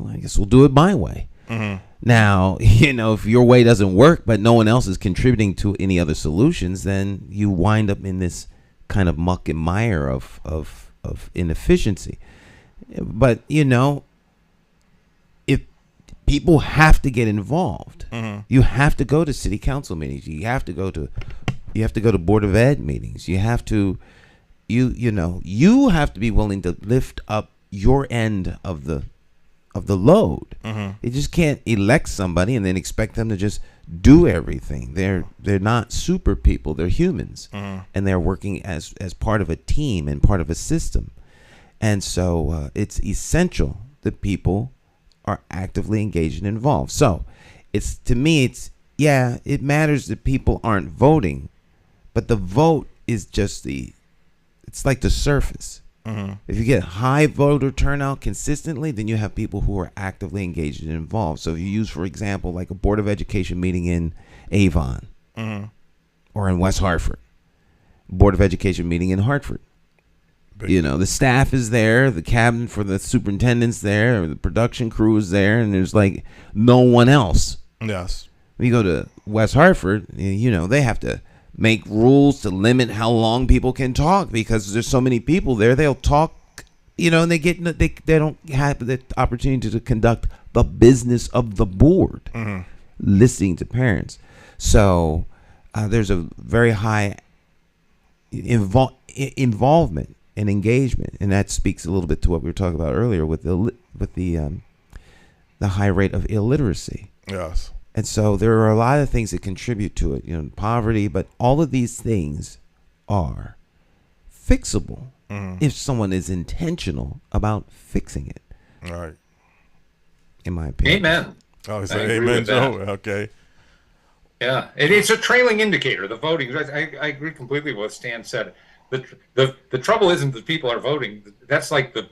I guess we'll do it my way. Now, if your way doesn't work, but no one else is contributing to any other solutions, then you wind up in this kind of muck and mire of inefficiency. But, if people have to get involved, you have to go to city council meetings. You have to go to Board of Ed meetings. You have to, you have to be willing to lift up your end of the load. You just can't elect somebody and then expect them to just do everything. They're not super people. They're humans, and they're working as part of a team and part of a system. And so it's essential that people are actively engaged and involved. So to me, it matters that people aren't voting, but the vote is just it's like the surface. If you get high voter turnout consistently, then you have people who are actively engaged and involved. So if you use, for example, like a Board of Education meeting in Avon or in West Hartford, Board of Education meeting in Hartford. The staff is there, the cabinet for the superintendent's there, or the production crew is there, and there's like no one else. Yes. When you go to West Hartford, they have to make rules to limit how long people can talk because there's so many people there. They'll talk, and they don't have the opportunity to conduct the business of the board, listening to parents. So there's a very high involvement and engagement, and that speaks a little bit to what we were talking about earlier with the the high rate of illiteracy. Yes. And so there are a lot of things that contribute to it, poverty, but all of these things are fixable if someone is intentional about fixing it. All right. In my opinion. Amen. Oh, I say agree amen, with Joe. that. Okay. Yeah, it's a trailing indicator. The voting. I agree completely with what Stan said. The trouble isn't that people are voting. That's like the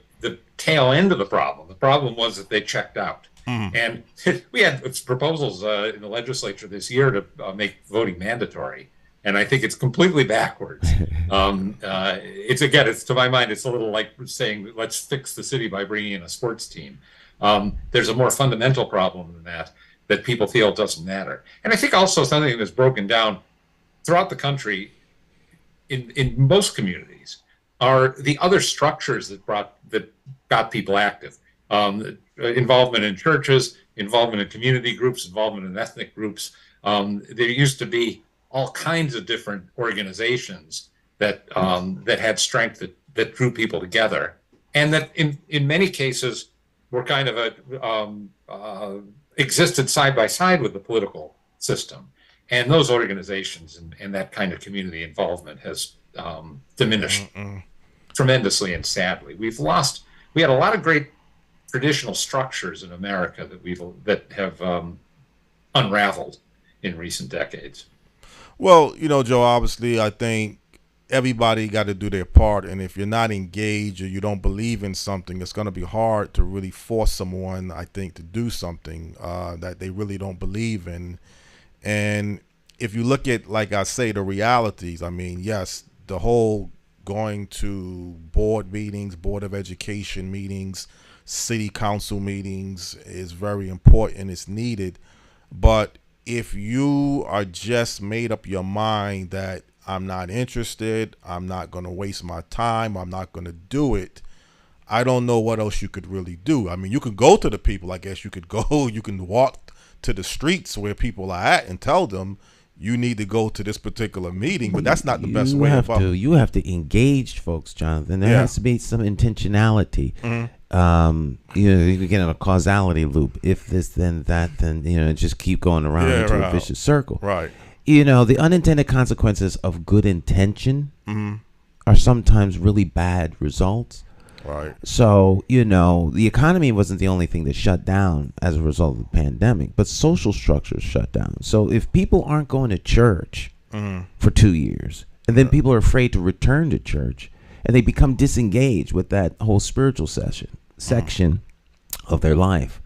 tail end of the problem. The problem was that they checked out. And we had proposals in the legislature this year to make voting mandatory, and I think it's completely backwards. It's to my mind, it's a little like saying let's fix the city by bringing in a sports team. There's a more fundamental problem than that people feel it doesn't matter. And I think also something that's broken down throughout the country in most communities are the other structures that got people active. Involvement in churches, involvement in community groups, involvement in ethnic groups. There used to be all kinds of different organizations that had strength that drew people together, and that in many cases were kind of existed side by side with the political system. And those organizations and that kind of community involvement has diminished tremendously and sadly. We had a lot of great traditional structures in America that have unraveled in recent decades. Well, Joe, obviously, I think everybody got to do their part. And if you're not engaged or you don't believe in something, it's going to be hard to really force someone, I think, to do something that they really don't believe in. And if you look at, like I say, the realities, I mean, yes, the whole going to board meetings, Board of Education meetings, city council meetings is very important. It's needed. But if you are just made up your mind that I'm not interested, I'm not going to waste my time, I'm not going to do it, I don't know what else you could really do. I mean, you could go to the people. I guess you could go, you can walk to the streets where people are at and tell them you need to go to this particular meeting, but that's not the best way. You have to engage folks, Jonathan. There has to be some intentionality. You get in a causality loop. If this, then that, then just keep going around into a vicious circle. Right. The unintended consequences of good intention are sometimes really bad results. Right. So, the economy wasn't the only thing that shut down as a result of the pandemic, but social structures shut down. So if people aren't going to church for 2 years, and then people are afraid to return to church, and they become disengaged with that whole spiritual section of their life,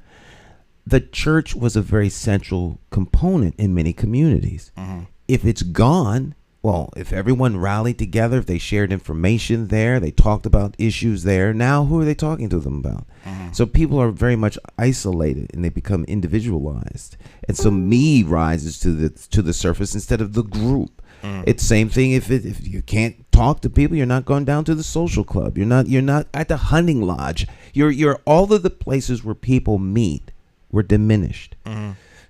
the church was a very central component in many communities. If it's gone, well, if everyone rallied together, if they shared information there, they talked about issues there, now who are they talking to them about? So people are very much isolated and they become individualized. And so me rises to the surface instead of the group. It's same thing if you can't talk to people, you're not going down to the social club. You're not at the hunting lodge. You're all of the places where people meet were diminished.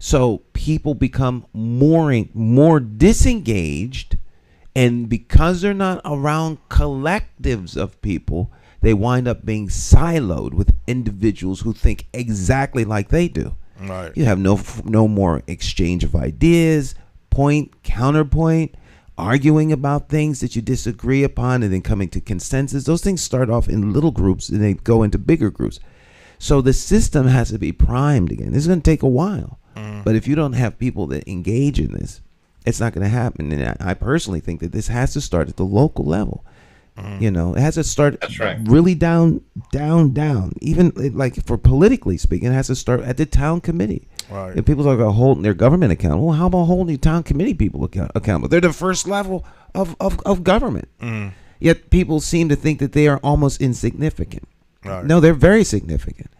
So people become more disengaged, and because they're not around collectives of people, they wind up being siloed with individuals who think exactly like they do. Right. You have no more exchange of ideas, counterpoint, arguing about things that you disagree upon, and then coming to consensus. Those things start off in little groups and they go into bigger groups. So the system has to be primed again. This is going to take a while. But if you don't have people that engage in this, it's not going to happen. And I personally think that this has to start at the local level. It has to start really down. Even like for politically speaking, it has to start at the town committee. Right. If people talk about holding their government accountable, well, how about holding town committee people accountable? They're the first level of government. Yet people seem to think that they are almost insignificant. Right. No, they're very significant.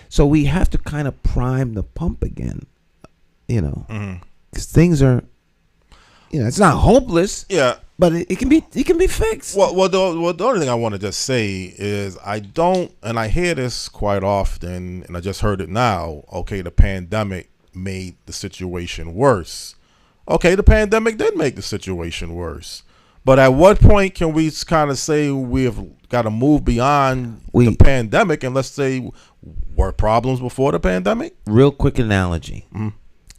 So we have to kind of prime the pump again, because things are, it's not hopeless. Yeah. But it can be fixed. Well, the only thing I want to just say is I don't, and I hear this quite often, and I just heard it now. Okay, the pandemic made the situation worse. Okay, the pandemic did make the situation worse, But at what point can we kind of say we've got to move beyond the pandemic, and let's say were problems before the pandemic? Real quick analogy.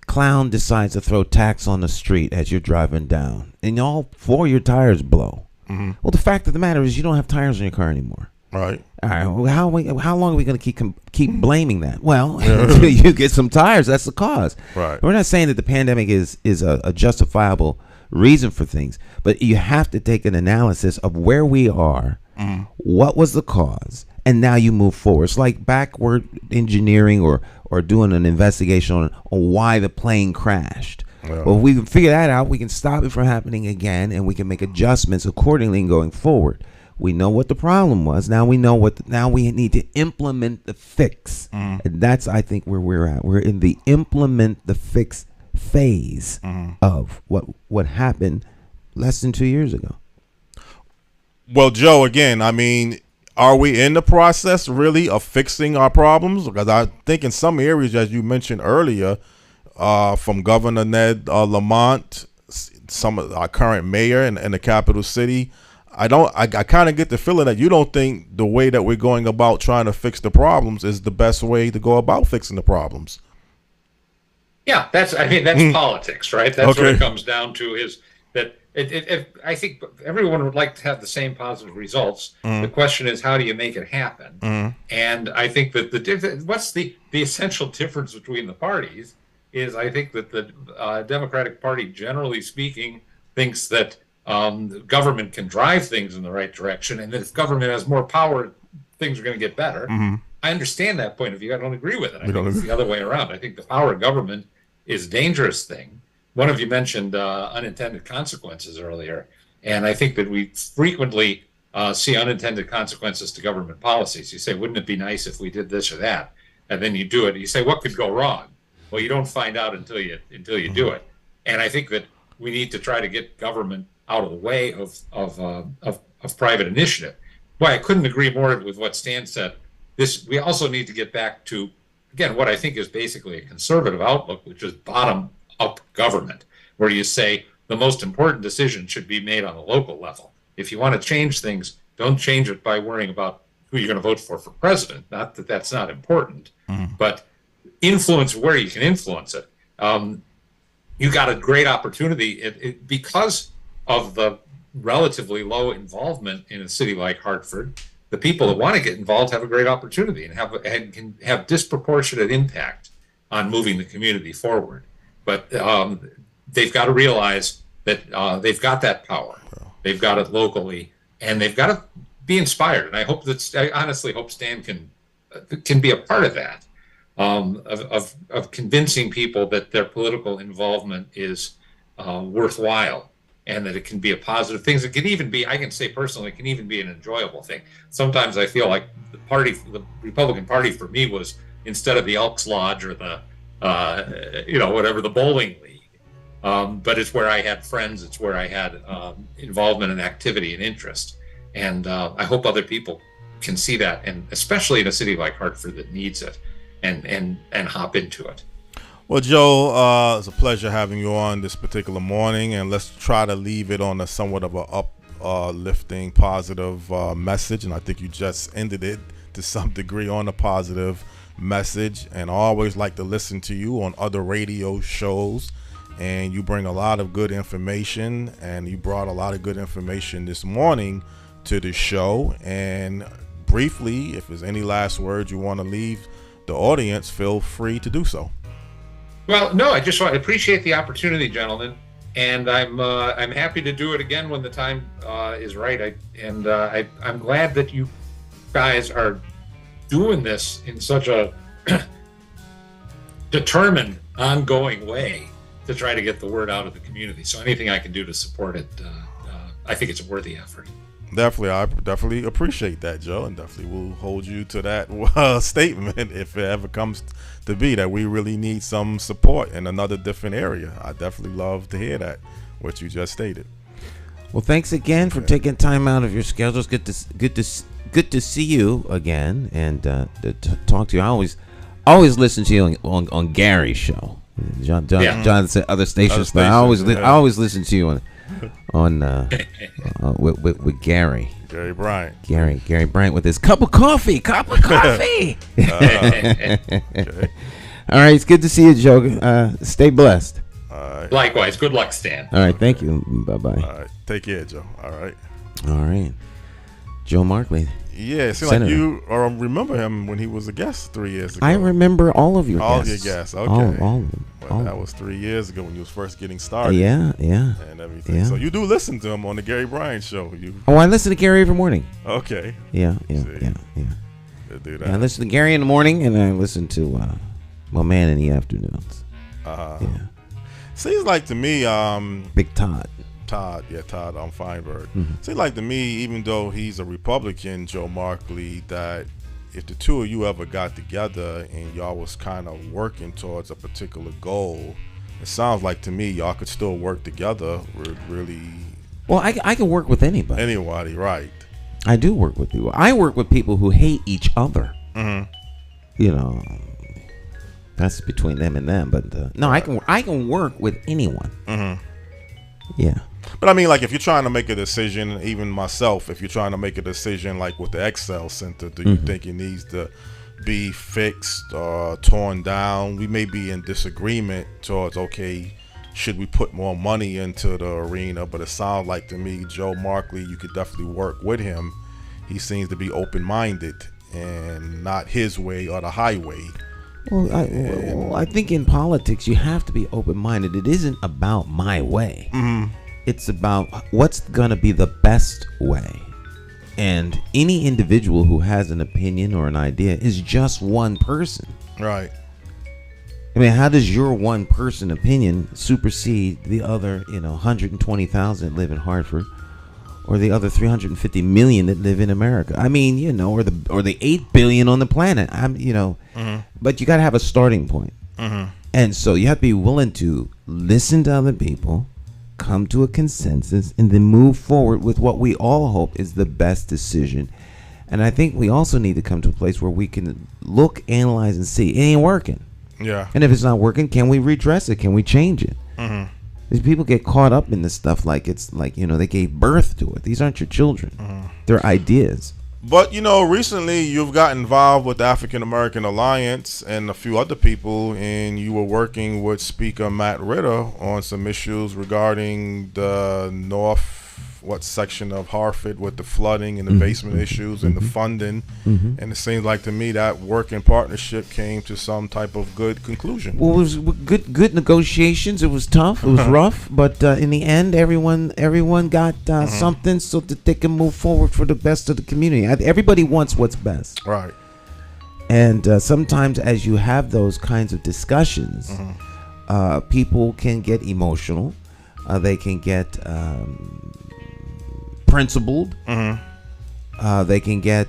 Clown decides to throw tacks on the street as you're driving down, and all 4 of your tires blow. Well, the fact of the matter is you don't have tires in your car anymore. Right. All right. Well, how long are we going to keep blaming that? Well, until you get some tires, that's the cause. Right. We're not saying that the pandemic is a justifiable reason for things, but you have to take an analysis of where we are, what was the cause, and now you move forward. It's like backward engineering or doing an investigation on why the plane crashed. Well, if we can figure that out, we can stop it from happening again, and we can make adjustments accordingly going forward. We know what the problem was. Now we know now we need to implement the fix. And that's, I think, where we're at. We're in the implement the fix phase of what happened less than 2 years ago. Well, Joe, again, I mean, are we in the process really of fixing our problems? Because I think in some areas, as you mentioned earlier, from Governor Ned Lamont, some of our current mayor in the capital city, I kind of get the feeling that you don't think the way that we're going about trying to fix the problems is the best way to go about fixing the problems. Yeah, that's politics, right? That's what it comes down to, is that I think everyone would like to have the same positive results. The question is, how do you make it happen? And I think that what's the essential difference between the parties is, I think that the Democratic Party, generally speaking, thinks that government can drive things in the right direction, and that if government has more power, things are going to get better. I understand that point of view. I don't agree with it. I think it's the other way around. I think the power of government is a dangerous thing. One of you mentioned unintended consequences earlier, and I think that we frequently see unintended consequences to government policies. You say, wouldn't it be nice if we did this or that? And then you do it. You say, what could go wrong? Well, you don't find out until you do it. And I think that we need to try to get government out of the way of private initiative. Boy, I couldn't agree more with what Stan said. We also need to get back to, again, what I think is basically a conservative outlook, which is bottom-up government, where you say the most important decision should be made on the local level. If you want to change things, don't change it by worrying about who you're going to vote for president. Not that that's not important, but influence where you can influence it. You got a great opportunity because of the relatively low involvement in a city like Hartford. The people that want to get involved have a great opportunity and can have disproportionate impact on moving the community forward. But they've got to realize that they've got that power. They've got it locally, and they've got to be inspired. And I honestly hope Stan can be a part of that, of convincing people that their political involvement is worthwhile, and that it can be a positive thing. It can even be, I can say personally, it can even be an enjoyable thing. Sometimes I feel like the Republican Party for me was, instead of the Elks Lodge or the, whatever, the bowling league. But it's where I had friends. It's where I had involvement and activity and interest. And I hope other people can see that, and especially in a city like Hartford that needs it, and hop into it. Well, Joe, it's a pleasure having you on this particular morning, and let's try to leave it on a somewhat of a uplifting, positive message. And I think you just ended it to some degree on a positive message. And I always like to listen to you on other radio shows, and you bring a lot of good information, and you brought a lot of good information this morning to the show. And briefly, if there's any last words you want to leave the audience, feel free to do so. Well, no, I just appreciate the opportunity, gentlemen, and I'm happy to do it again when the time is right. I'm glad that you guys are doing this in such a determined, ongoing way to try to get the word out of the community. So anything I can do to support it, I think it's a worthy effort. Definitely, I definitely appreciate that, Joe, and definitely will hold you to that statement if it ever comes to be that we really need some support in another different area. I definitely love to hear that, what you just stated. Well, thanks again for taking time out of your schedules. Good to see you again, and to talk to you. I always listen to you on Gary's show. John said other stations, but I always listen to you on with Gary. Gary Bryant. Gary Bryant with his cup of coffee. Okay. All right, it's good to see you, Joe. Stay blessed. All right. Likewise. Good luck, Stan. All right, thank you. Bye-bye. All right. Take care, Joe. All right. All right. Joe Markley. Yeah, it seems like you remember him when he was a guest 3 years ago. I remember all of your guests. All of your guests, okay. All of them. Well, that was 3 years ago when you was first getting started. Yeah. And everything. Yeah. So you do listen to him on the Gary Bryant show. I listen to Gary every morning. Okay. Yeah. You'll do that. I listen to Gary in the morning, and I listen to my man in the afternoons. Yeah. Seems like to me, Big Todd on Feinberg. Seems like to me, even though he's a Republican, Joe Markley, that if the two of you ever got together and y'all was kind of working towards a particular goal, it sounds like to me y'all could still work together. Really. Well, I can work with anybody. Anybody, right? I do work with people. I work with people who hate each other. You know, that's between them and them. But no, I can work with anyone. Yeah. But I mean, like, if you're trying to make a decision, even myself, if you're trying to make a decision, like with the Excel Center, do you think it needs to be fixed or torn down? We may be in disagreement towards, okay, should we put more money into the arena? But it sounds like to me, Joe Markley, you could definitely work with him. He seems to be open-minded and not his way or the highway. Well, I think in politics you have to be open-minded. It isn't about my way. It's about what's going to be the best way. And any individual who has an opinion or an idea is just one person. Right. I mean, how does your one person opinion supersede the other, 120,000 that live in Hartford, or the other 350 million that live in America? I mean, or the 8 billion on the planet. But you got to have a starting point. And so you have to be willing to listen to other people, come to a consensus, and then move forward with what we all hope is the best decision. And I think we also need to come to a place where we can look, analyze, and see it ain't working. Yeah. And if it's not working, can we redress it? Can we change it? These people get caught up in this stuff like it's like, they gave birth to it. These aren't your children. They're ideas. But, recently you've got involved with the African American Alliance and a few other people, and you were working with Speaker Matt Ritter on some issues regarding the section of Hartford with the flooding and the basement issues and the funding. And it seems like to me that working partnership came to some type of good conclusion. Well, it was good negotiations. It was tough. It was rough. But in the end, everyone got something so that they can move forward for the best of the community. Everybody wants what's best. Right. And sometimes as you have those kinds of discussions, people can get emotional. They can get principled. They can get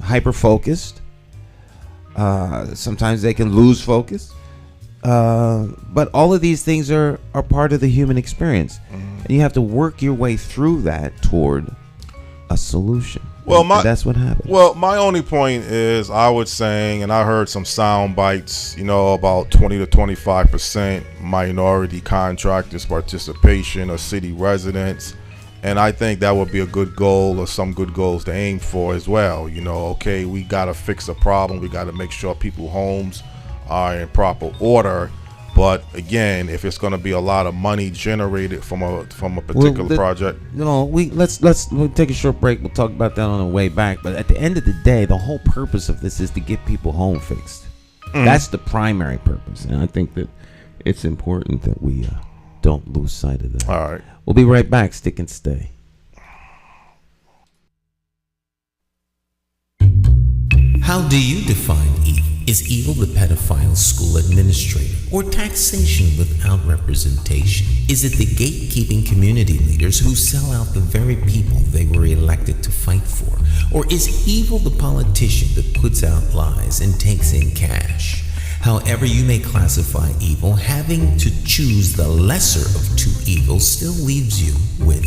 hyper focused. Sometimes they can lose focus. But all of these things are part of the human experience, and you have to work your way through that toward a solution. Well, that's what happened. Well, my only point is, I was saying, and I heard some sound bites, about 20 to 25% minority contractors' participation or city residents. And I think that would be a good goal, or some good goals to aim for as well. Okay, we got to fix a problem. We got to make sure people's homes are in proper order. But again, if it's going to be a lot of money generated from a particular project, we'll take a short break. We'll talk about that on the way back. But at the end of the day, the whole purpose of this is to get people home fixed. That's the primary purpose, and I think that it's important that we don't lose sight of that. All right. We'll be right back. Stick and stay. How do you define evil? Is evil the pedophile school administrator, or taxation without representation? Is it the gatekeeping community leaders who sell out the very people they were elected to fight for? Or is evil the politician that puts out lies and takes in cash? However you may classify evil, having to choose the lesser of two evils still leaves you with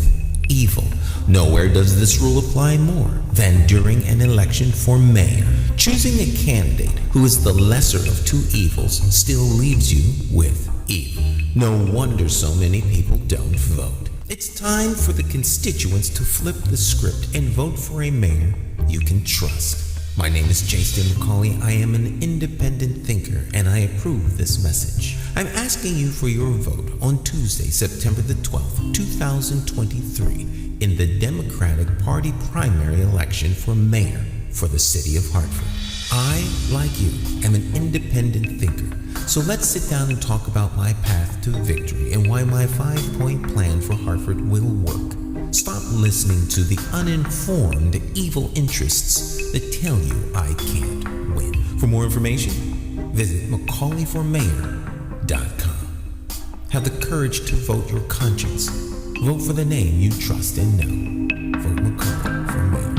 evil. Nowhere does this rule apply more than during an election for mayor. Choosing a candidate who is the lesser of two evils still leaves you with Eve. No wonder so many people don't vote. It's time for the constituents to flip the script and vote for a mayor you can trust. My name is Jason McCauley. I am an independent thinker, and I approve this message. I'm asking you for your vote on Tuesday, September the 12th, 2023, in the Democratic Party primary election for mayor for the city of Hartford. I, like you, am an independent thinker. So let's sit down and talk about my path to victory and why my 5-point plan for Hartford will work. Stop listening to the uninformed evil interests that tell you I can't win. For more information, visit McCauleyformayor.com. Have the courage to vote your conscience. Vote for the name you trust and know. Vote McCauley for mayor.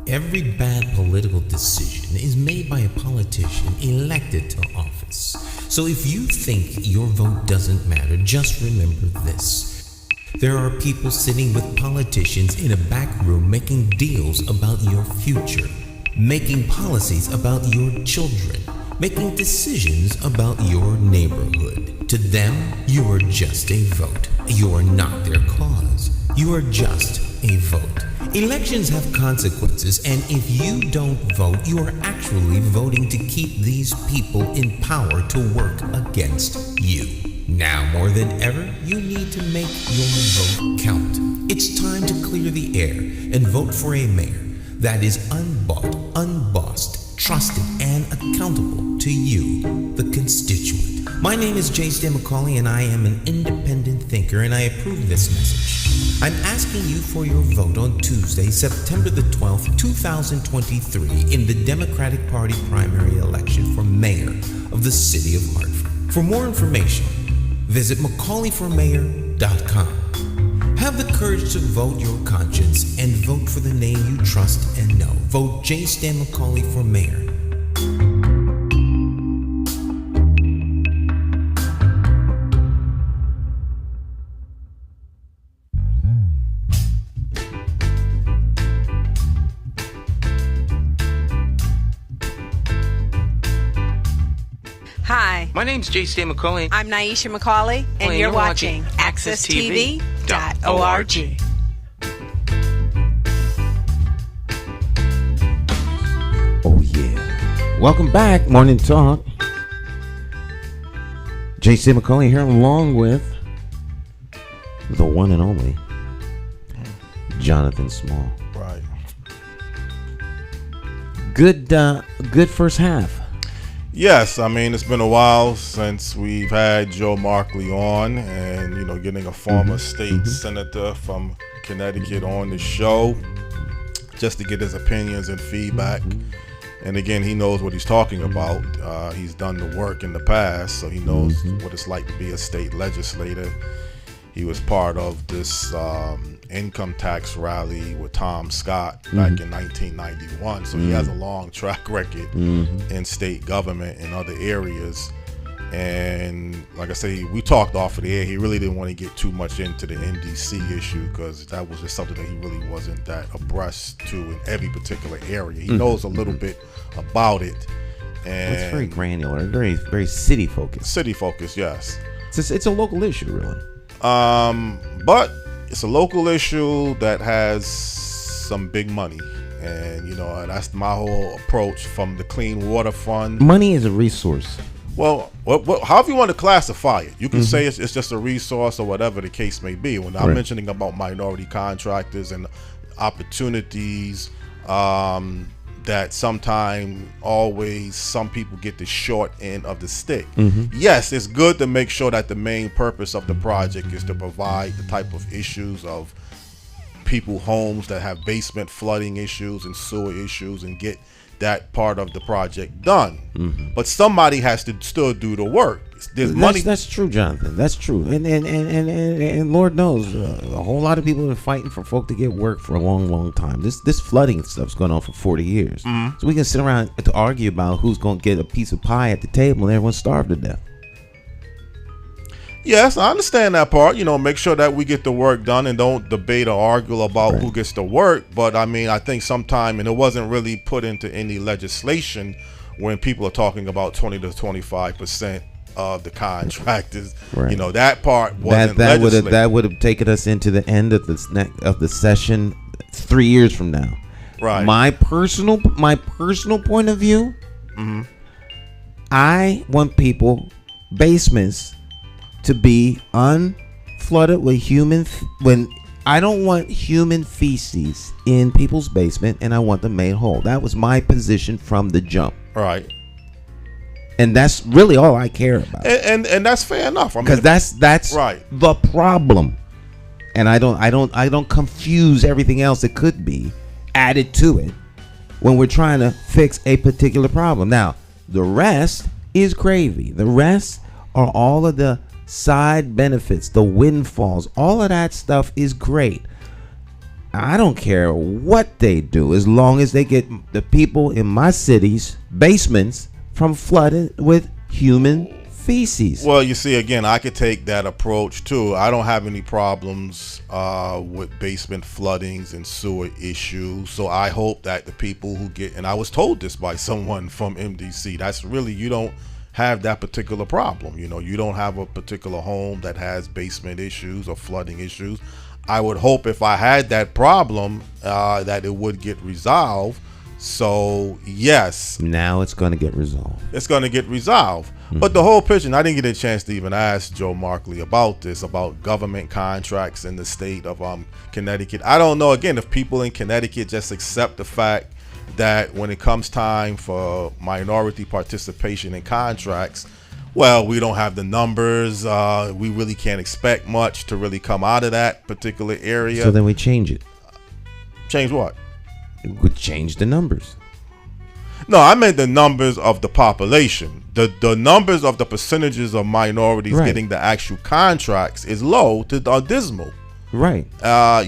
Every bad political decision is made by a politician elected to office. So if you think your vote doesn't matter, just remember this. There are people sitting with politicians in a back room making deals about your future, making policies about your children, making decisions about your neighborhood. To them, you are just a vote. You are not their cause. You are just a vote. Elections have consequences, and if you don't vote, you are actually voting to keep these people in power to work against you. Now more than ever, you need to make your vote count. It's time to clear the air and vote for a mayor that is unbought, unbossed, trusted, and accountable to you, the constituent. My name is Jason McCauley, and I am an independent thinker, and I approve this message. I'm asking you for your vote on Tuesday, September the 12th, 2023, in the Democratic Party primary election for mayor of the city of Hartford. For more information, visit McCauleyformayor.com. Have the courage to vote your conscience and vote for the name you trust and know. Vote J. Stan McCauley for mayor. Hi, My name's Jason McCauley. I'm Nyesha McCauley, and you're watching AccessTV.org. Oh, yeah. Welcome back, Morning Talk. J.C. McCauley here, along with the one and only Jonathan Small. Right. Good first half. Yes, I mean, it's been a while since we've had Joe Markley on, and, you know, getting a former state senator from Connecticut on the show just to get his opinions and feedback. And again, he knows what he's talking about. He's done the work in the past, so he knows what it's like to be a state legislator. He was part of this income tax rally with Tom Scott back in 1991. So he has a long track record in state government and other areas. And like I say, we talked off of the air. He really didn't want to get too much into the NDC issue because that was just something that he really wasn't that abreast to in every particular area. He knows a little bit about it. And It's very granular, very, very city focused. City focused, yes. It's a local issue, really. But it's a local issue that has some big money. And, you know, that's my whole approach from the Clean Water Fund. Money is a resource. Well, however you want to classify it, you can say it's just a resource or whatever the case may be. When I'm mentioning about minority contractors and opportunities, that sometimes always some people get the short end of the stick. Yes, it's good to make sure that the main purpose of the project is to provide the type of issues of people homes that have basement flooding issues and sewer issues and get that part of the project done. But somebody has to still do the work. There's money. That's true, Jonathan. That's true. And Lord knows, a whole lot of people have been fighting for folk to get work for a long, long time. This flooding stuff's going on for 40 years. So we can sit around to argue about who's going to get a piece of pie at the table and everyone's starved to death. Yes, I understand that part. Make sure that we get the work done and don't debate or argue about who gets the work. But I mean, I think sometime, and it wasn't really put into any legislation when people are talking about 20 to 25% of the contract is, that part wasn't legislated. That would have taken us into the end of the session 3 years from now. Right. My personal point of view, I want basements to be unflooded with I don't want human feces in people's basement, and I want them made whole. That was my position from the jump. Right. And that's really all I care about. And that's fair enough. Because that's right. The problem. And I don't confuse everything else that could be added to it when we're trying to fix a particular problem. Now, the rest is gravy. The rest are all of the side benefits, the windfalls. All of that stuff is great. I don't care what they do as long as they get the people in my city's basements from flooding with human feces. Well, you see, again, I could take that approach too. I don't have any problems with basement floodings and sewer issues. So I hope that the people who get, and I was told this by someone from MDC, that's really, you don't have that particular problem. You don't have a particular home that has basement issues or flooding issues. I would hope if I had that problem that it would get resolved. So yes, now it's going to get resolved. It's going to get resolved. But the whole picture, and I didn't get a chance to even ask Joe Markley about this, about government contracts in the state of Connecticut. I don't know, again, if people in Connecticut just accept the fact that when it comes time for minority participation in contracts, well, we don't have the numbers. We really can't expect much to really come out of that particular area. So then we change it. Change what? We would change the numbers. No, I meant the numbers of the population. The numbers of the percentages of minorities getting the actual contracts is low to dismal. Right.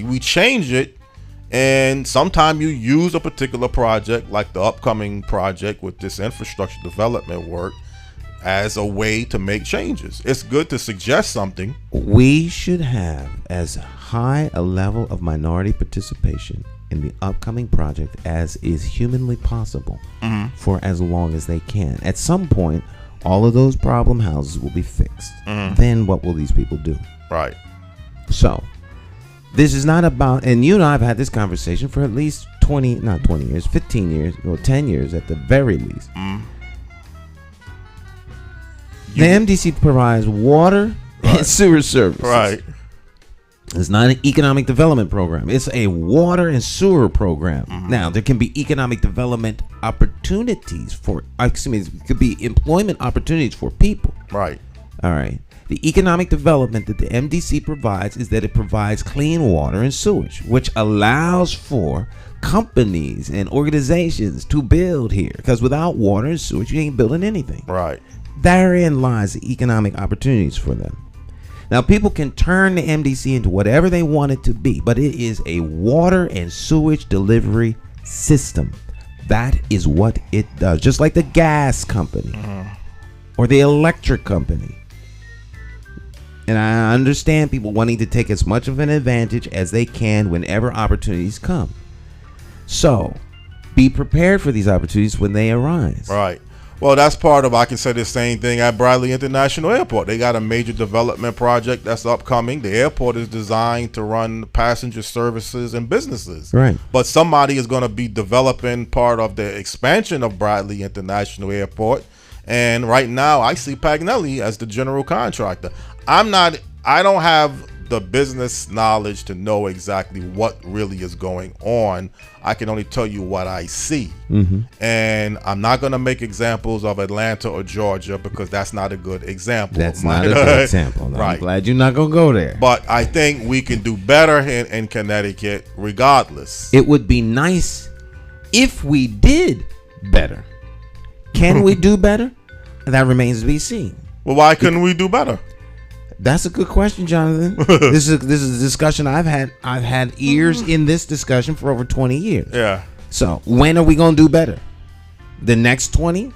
We change it, and sometime you use a particular project, like the upcoming project with this infrastructure development work, as a way to make changes. It's good to suggest something. We should have as high a level of minority participation in the upcoming project as is humanly possible for as long as they can. At some point, all of those problem houses will be fixed. Then what will these people do? Right. So, this is not about, and you and I have had this conversation for at least 15 years, or 10 years at the very least. The MDC provides water and sewer services. Right. It's not an economic development program. It's a water and sewer program. Now, there can be economic development opportunities it could be employment opportunities for people. Right. All right. The economic development that the MDC provides is that it provides clean water and sewage, which allows for companies and organizations to build here. Because without water and sewage, you ain't building anything. Right. Therein lies the economic opportunities for them. Now, people can turn the MDC into whatever they want it to be, but it is a water and sewage delivery system. That is what it does. Just like the gas company or the electric company. And I understand people wanting to take as much of an advantage as they can whenever opportunities come. So, be prepared for these opportunities when they arise. Right. Well, that's part of, I can say the same thing at Bradley International Airport. They got a major development project that's upcoming. The airport is designed to run passenger services and businesses. Right. But somebody is going to be developing part of the expansion of Bradley International Airport. And right now, I see Pagnelli as the general contractor. I don't have the business knowledge to know exactly what really is going on. I can only tell you what I see. And I'm not going to make examples of Atlanta or Georgia because that's not a good example. That's not a good example. No, Right. I'm glad you're not going to go there. But I think we can do better in Connecticut regardless. It would be nice if we did better. Can we do better? That remains to be seen. Well, why couldn't we do better? That's a good question, Jonathan. This is a discussion I've had ears in this discussion for over 20 years. Yeah. So when are we gonna do better? The next 20?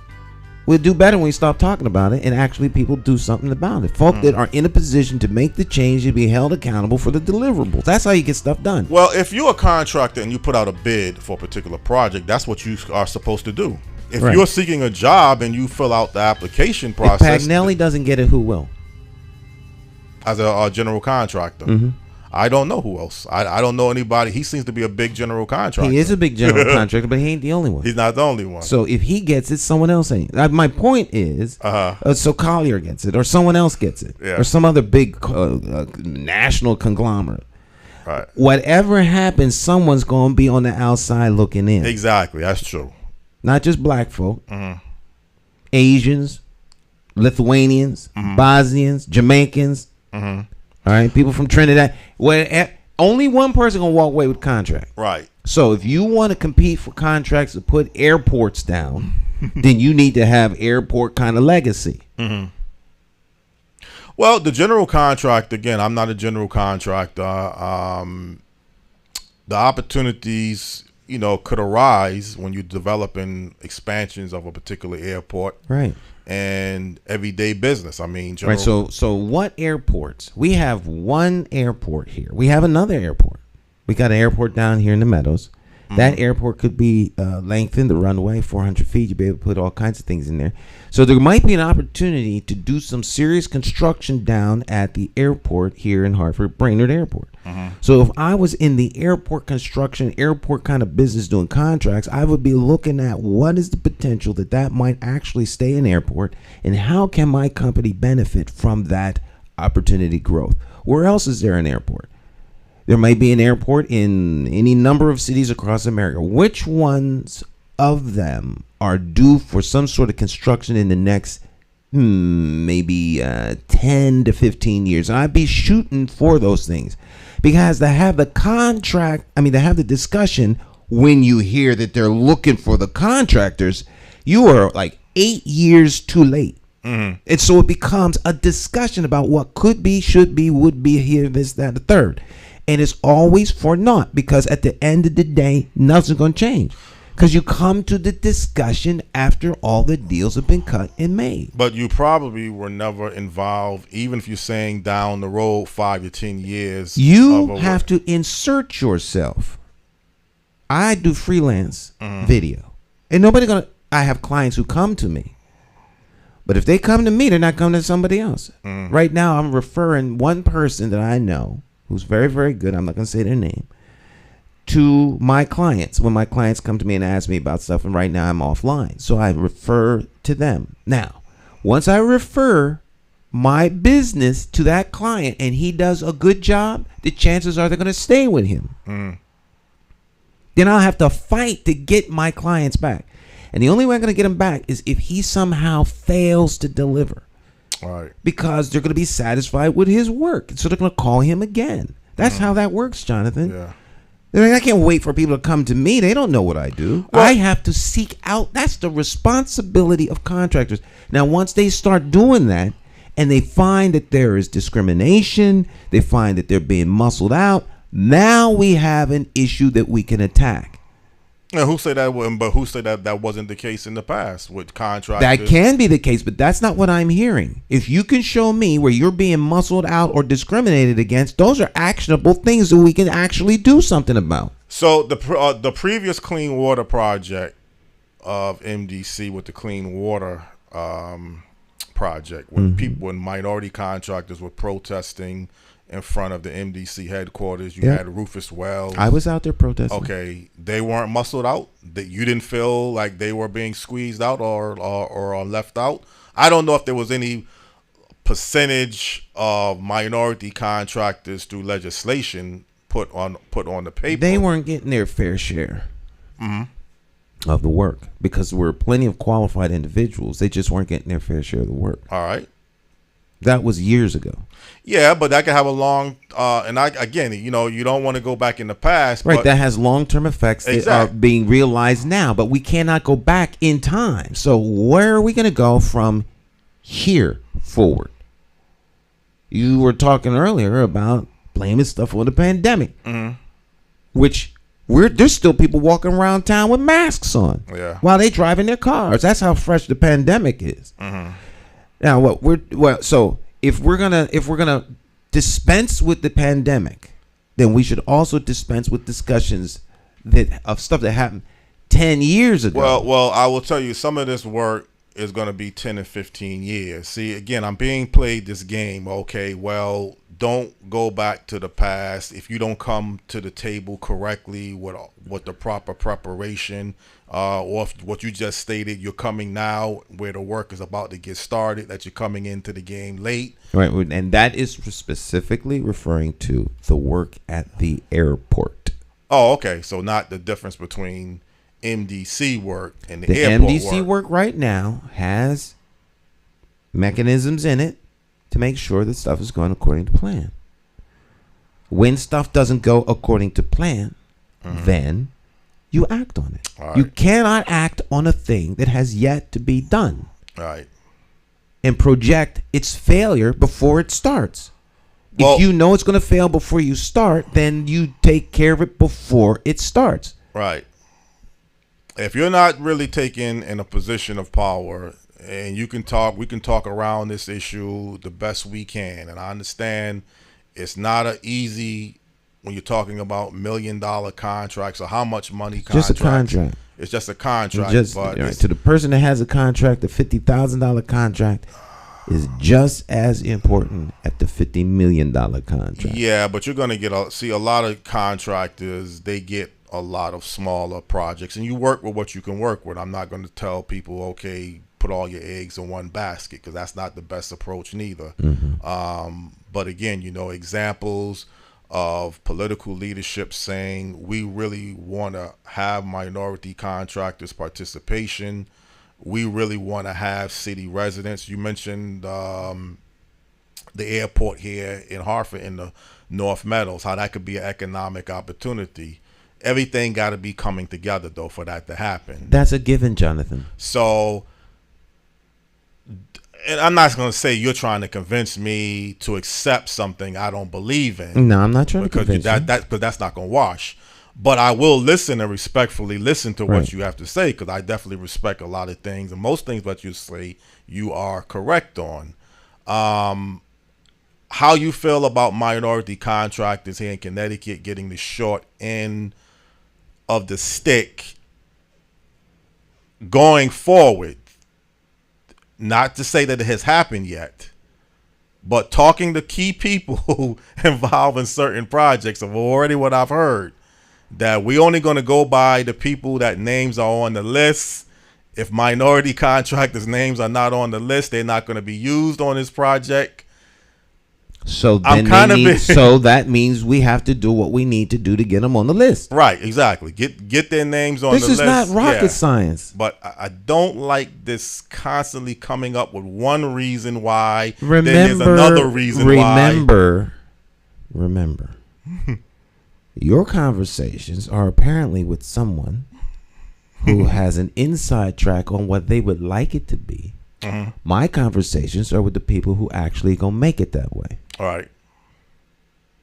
We'll do better when we stop talking about it and actually people do something about it. Folk that are in a position to make the change and be held accountable for the deliverables. That's how you get stuff done. Well, if you're a contractor and you put out a bid for a particular project, that's what you are supposed to do. If Right. you're seeking a job and you fill out the application If process Pagnelli doesn't get it, who will? as a general contractor, I don't know who else. I don't know anybody. He seems to be a big general contractor. He is a big general contractor, but he ain't the only one. He's not the only one. So if he gets it, someone else ain't. My point is, so Collier gets it, or someone else gets it, Yeah. or some other big national conglomerate. Right. Whatever happens, someone's going to be on the outside looking in. Exactly. That's true. Not just black folk, Asians, Lithuanians, Bosnians, Jamaicans. All right, people from Trinidad. Only one person gonna walk away with contract. Right. So if you want to compete for contracts to put airports down, then you need to have airport kind of legacy. Well, the general contract, again, I'm not a general contractor. The opportunities, could arise when you're developing expansions of a particular airport. Right. And everyday business. I mean, general, Right. So what airports? We have one airport here. We have another airport. We got an airport down here in the Meadows. That airport could be lengthened, the runway, 400 feet. You'd be able to put all kinds of things in there. So there might be an opportunity to do some serious construction down at the airport here in Hartford, Brainerd Airport. So if I was in the airport construction, airport kind of business doing contracts, I would be looking at what is the potential that might actually stay an airport, and how can my company benefit from that opportunity growth? Where else is there an airport? There may be an airport in any number of cities across America. Which ones of them are due for some sort of construction in the next maybe 10 to 15 years? And I'd be shooting for those things, because they have the contract. They have the discussion when you hear that they're looking for the contractors. You are like 8 years too late. And so it becomes a discussion about what could be, should be, would be, here, this, that, the third. And it's always for naught, because at the end of the day, nothing's going to change. Because you come to the discussion after all the deals have been cut and made. But you probably were never involved, even if you're saying down the road 5 to 10 years. You have to insert yourself. I do freelance video. And I have clients who come to me. But if they come to me, they're not coming to somebody else. Right now, I'm referring one person that I know who's very, very good, I'm not going to say their name, to my clients when my clients come to me and ask me about stuff, and right now I'm offline. So I refer to them. Now, once I refer my business to that client and he does a good job, the chances are they're going to stay with him. Then I'll have to fight to get my clients back. And the only way I'm going to get them back is if he somehow fails to deliver. Right. Because they're going to be satisfied with his work. So they're going to call him again. That's how that works, Jonathan. Yeah. They're like, I can't wait for people to come to me. They don't know what I do. Well, I have to seek out. That's the responsibility of contractors. Now, once they start doing that and they find that there is discrimination, they find that they're being muscled out, now we have an issue that we can attack. And who say that wasn't? But who say that wasn't the case in the past with contractors? That can be the case, but that's not what I'm hearing. If you can show me where you're being muscled out or discriminated against, those are actionable things that we can actually do something about. So the previous clean water project of MDC with the clean water project, when minority contractors were protesting in front of the MDC headquarters. You had Rufus Wells. I was out there protesting. Okay, they weren't muscled out. That you didn't feel like they were being squeezed out or left out. I don't know if there was any percentage of minority contractors through legislation put on the paper. They weren't getting their fair share of the work because there were plenty of qualified individuals. They just weren't getting their fair share of the work. All right. That was years ago. Yeah, but that could have a long, you don't want to go back in the past. Right, but that has long-term effects that are being realized now, but we cannot go back in time. So where are we going to go from here forward? You were talking earlier about blaming stuff on the pandemic, which There's still people walking around town with masks on while they driving their cars. That's how fresh the pandemic is. Now, so if we're gonna dispense with the pandemic, then we should also dispense with discussions of stuff that happened 10 years ago. Well, I will tell you, some of this work is going to be 10 and 15 years. See, again, I'm being played this game. Okay, well, don't go back to the past. If you don't come to the table correctly with the proper preparation, or what you just stated, you're coming now where the work is about to get started, that you're coming into the game late. Right, and that is specifically referring to the work at the airport. Oh, okay. So not the difference between MDC work and the airport MDC work right now has mechanisms in it to make sure that stuff is going according to plan. When stuff doesn't go according to plan, then you act on it. Right. You cannot act on a thing that has yet to be done. Right. And project its failure before it starts. If you know it's going to fail before you start, then you take care of it before it starts. Right. If you're not really taking in a position of power, and we can talk around this issue the best we can. And I understand it's not an easy when you're talking about $1 million contracts or how much money contracts. Just a contract. It's just a contract. To the person that has a contract, the $50,000 contract is just as important at the $50 million contract. Yeah, but you're going to see a lot of contractors, they get a lot of smaller projects, and you work with what you can work with. I'm not going to tell people, okay, put all your eggs in one basket, because that's not the best approach neither. But again, examples of political leadership saying we really want to have minority contractors participation. We really want to have city residents. You mentioned the airport here in Hartford in the North Meadows, how that could be an economic opportunity. Everything got to be coming together, though, for that to happen. That's a given, Jonathan. So, and I'm not going to say you're trying to convince me to accept something I don't believe in. No, I'm not trying to convince you. Because that's not going to wash. But I will listen and respectfully listen to what you have to say, because I definitely respect a lot of things. And most things that you say, you are correct on. How you feel about minority contractors here in Connecticut getting the short end of the stick going forward? Not to say that it has happened yet, but talking to key people involved in certain projects of already what I've heard, that we only going to go by the people that names are on the list. If minority contractors' names are not on the list, they're not going to be used on this project. So that means we have to do what we need to do to get them on the list. Right, exactly. Get their names on the list. This is not rocket science. But I don't like this constantly coming up with one reason why. Then there's another reason why. Remember, your conversations are apparently with someone who has an inside track on what they would like it to be. My conversations are with the people who actually gonna make it that way. All right.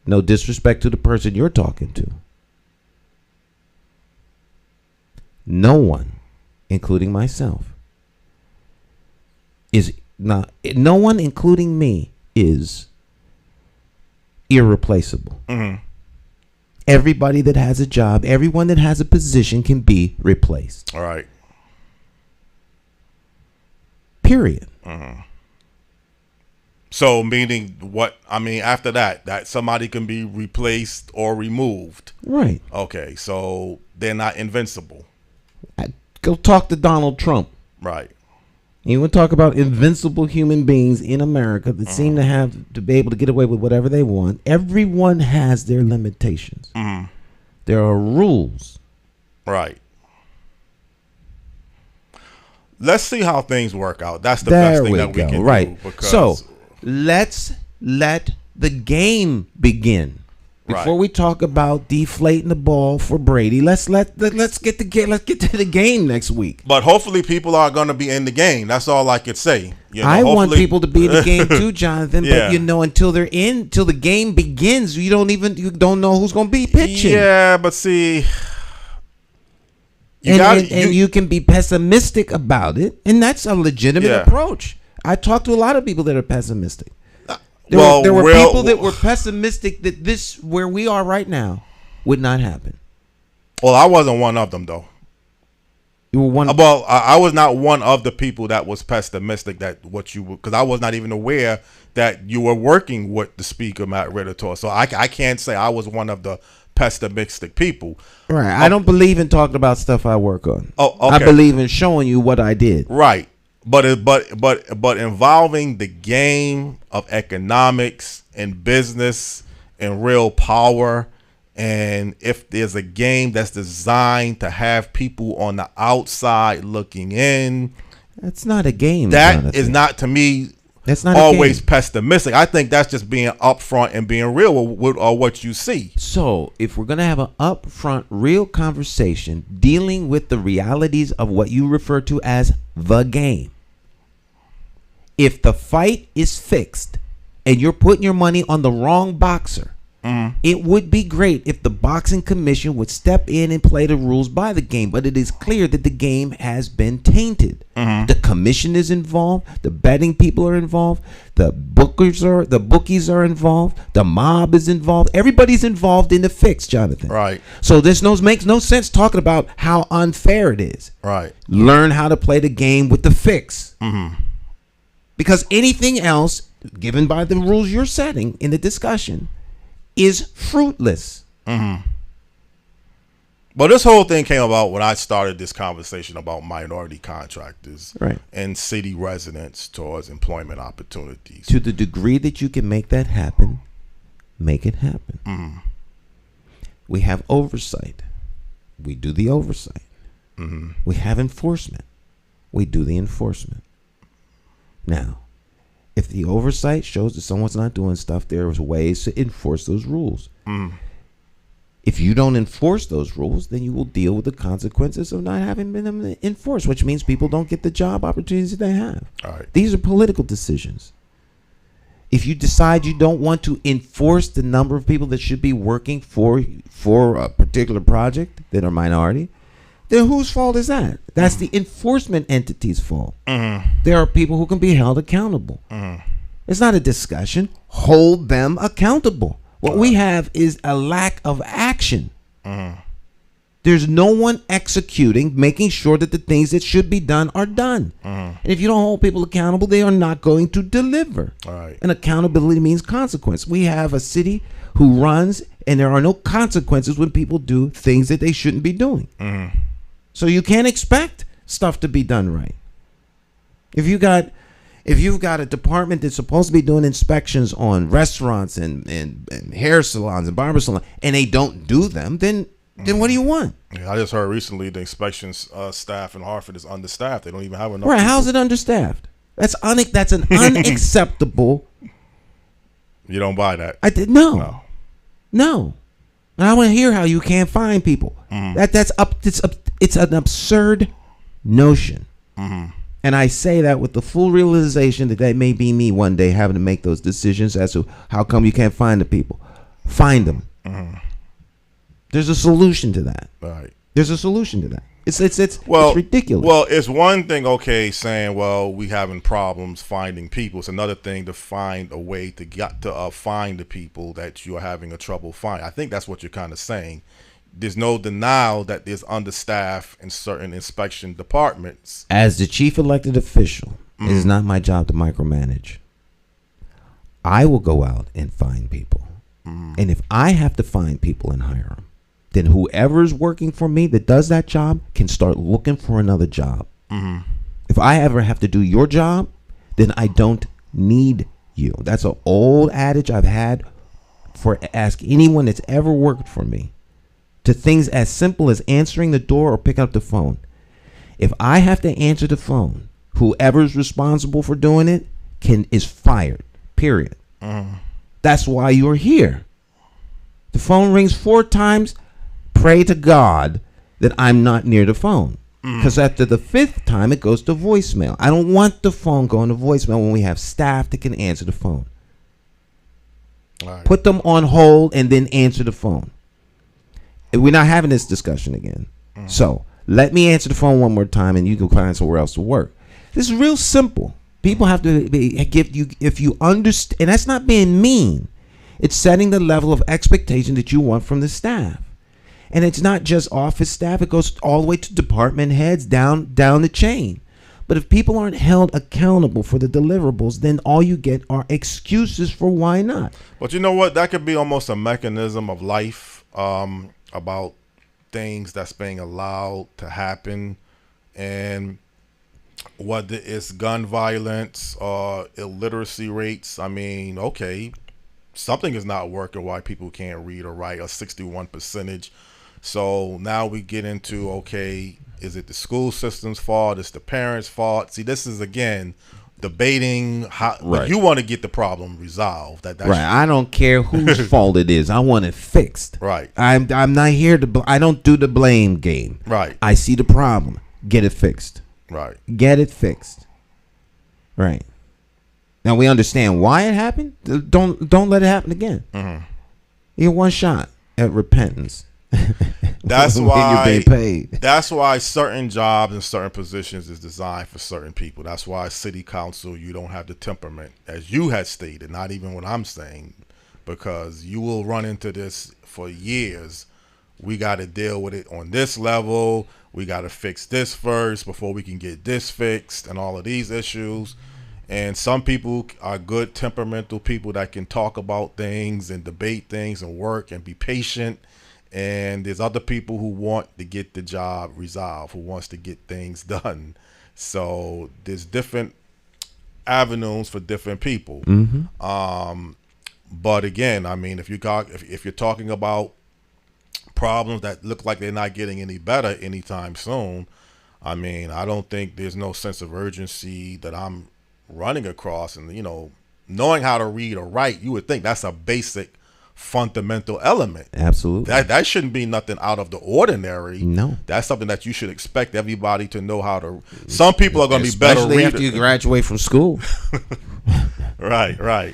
No disrespect to the person you're talking to. No one, including myself, no one, including me, is irreplaceable. Everybody that has a job, everyone that has a position can be replaced. All right. Period. So meaning what? I mean, after that somebody can be replaced or removed. Right. Okay, so they're not invincible. Go talk to Donald Trump. Right. You want to talk about invincible human beings in America that seem to be able to get away with whatever they want. Everyone has their limitations. There are rules. Right. Let's see how things work out. That's the best thing that we can do. Because so let's let the game begin. Before we talk about deflating the ball for Brady, let's get to the game next week. But hopefully people are going to be in the game. That's all I could say. I want people to be in the game too, Jonathan. But until the game begins, you don't know who's going to be pitching. Yeah, but see, You can be pessimistic about it, and that's a legitimate approach. I talked to a lot of people that are pessimistic. There were people that were pessimistic that this, where we are right now, would not happen. Well, I wasn't one of them, though. You were one. Well, I was not one of the people that was pessimistic because I was not even aware that you were working with the speaker, Matt Ridditor. So I can't say I was one of the pessimistic people. Right. I don't believe in talking about stuff I work on. Oh, okay. I believe in showing you what I did. Right. But involving the game of economics and business and real power, and if there's a game that's designed to have people on the outside looking in, that's not a game. That Jonathan. is not, to me, that's not always pessimistic. I think that's just being upfront and being real with what you see. So if we're going to have an upfront, real conversation dealing with the realities of what you refer to as the game, if the fight is fixed and you're putting your money on the wrong boxer, it would be great if the boxing commission would step in and play the rules by the game. But it is clear that the game has been tainted. The commission is involved. The betting people are involved. The bookies are involved. The mob is involved. Everybody's involved in the fix, Jonathan. Right. So makes no sense talking about how unfair it is. Right. Learn how to play the game with the fix. Because anything else, given by the rules you're setting in the discussion, is fruitless. Well, this whole thing came about when I started this conversation about minority contractors and city residents towards employment opportunities. To the degree that you can make that happen, make it happen. We have oversight. We do the oversight. We have enforcement. We do the enforcement. Now, if the oversight shows that someone's not doing stuff, there's ways to enforce those rules. If you don't enforce those rules, then you will deal with the consequences of not having them enforced, which means people don't get the job opportunities that they have. These are political decisions. If you decide you don't want to enforce the number of people that should be working for a particular project that are minority, then whose fault is that? That's the enforcement entity's fault. There are people who can be held accountable. It's not a discussion. Hold them accountable. What we have is a lack of action. There's no one executing, making sure that the things that should be done are done. And if you don't hold people accountable, they are not going to deliver. And accountability means consequence. We have a city who runs, and there are no consequences when people do things that they shouldn't be doing. So you can't expect stuff to be done right. If you've got a department that's supposed to be doing inspections on restaurants and hair salons and barber salons, and they don't do them, then what do you want? Yeah, I just heard recently the inspections staff in Hartford is understaffed. They don't even have enough. Right? How's it understaffed? That's an unacceptable. You don't buy that? I did no. And I want to hear how you can't find people. It's an absurd notion. And I say that with the full realization that may be me one day having to make those decisions as to how come you can't find the people. Find them. There's a solution to that. There's a solution to that. It's ridiculous. Well, it's one thing, saying, we having problems finding people. It's another thing to find a way to get to find the people that you're having a trouble finding. I think that's what you're kind of saying. There's no denial that there's understaffed in certain inspection departments. As the chief elected official, it is not my job to micromanage. I will go out and find people. And if I have to find people and hire them, then whoever's working for me that does that job can start looking for another job. If I ever have to do your job, then I don't need you. That's an old adage I've had for ask anyone that's ever worked for me, to things as simple as answering the door or picking up the phone. If I have to answer the phone, whoever's responsible for doing it is fired, period. That's why you're here. The phone rings 4 times. Pray to God that I'm not near the phone. Because after the 5th time, it goes to voicemail. I don't want the phone going to voicemail when we have staff that can answer the phone. Put them on hold and then answer the phone. We're not having this discussion again. So Let me answer the phone one more time, and you can find somewhere else to work. This is real simple. People have to give you, if you understand, and that's not being mean. It's setting the level of expectation that you want from the staff. And it's not just office staff. It goes all the way to department heads down the chain. But if people aren't held accountable for the deliverables, then all you get are excuses for why not. But you know what? That could be almost a mechanism of life, about things that's being allowed to happen. And whether it's gun violence or illiteracy rates, I mean, okay, something is not working why people can't read or write, a 61%. So now we get into, okay, is it the school system's fault? Is the parents' fault? See, this is, again, debating how, but you want to get the problem resolved. That's right. I don't care whose fault it is. I want it fixed. Right. I'm not here to, I don't do the blame game. Right. I see the problem. Get it fixed. Right. Get it fixed. Right. Now we understand why it happened. Don't let it happen again. Mm-hmm. You get one shot at repentance. That's why you're being paid. That's why certain jobs and certain positions is designed for certain people. That's why city council, you don't have the temperament, as you had stated, not even what I'm saying, because you will run into this for years. We got to deal with it on this level. We got to fix this first before we can get this fixed, and all of these issues. And some people are good temperamental people that can talk about things and debate things and work and be patient. And there's other people who want to get the job resolved, who wants to get things done. So there's different avenues for different people. Mm-hmm. But again, I mean, if you're talking about problems that look like they're not getting any better anytime soon, I mean, I don't think there's no sense of urgency that I'm running across. And, you know, knowing how to read or write, you would think that's a basic fundamental element. Absolutely. That shouldn't be nothing out of the ordinary. No. That's something that you should expect everybody to know how to. Some people are going to be better readers. Especially after you graduate from school. Right.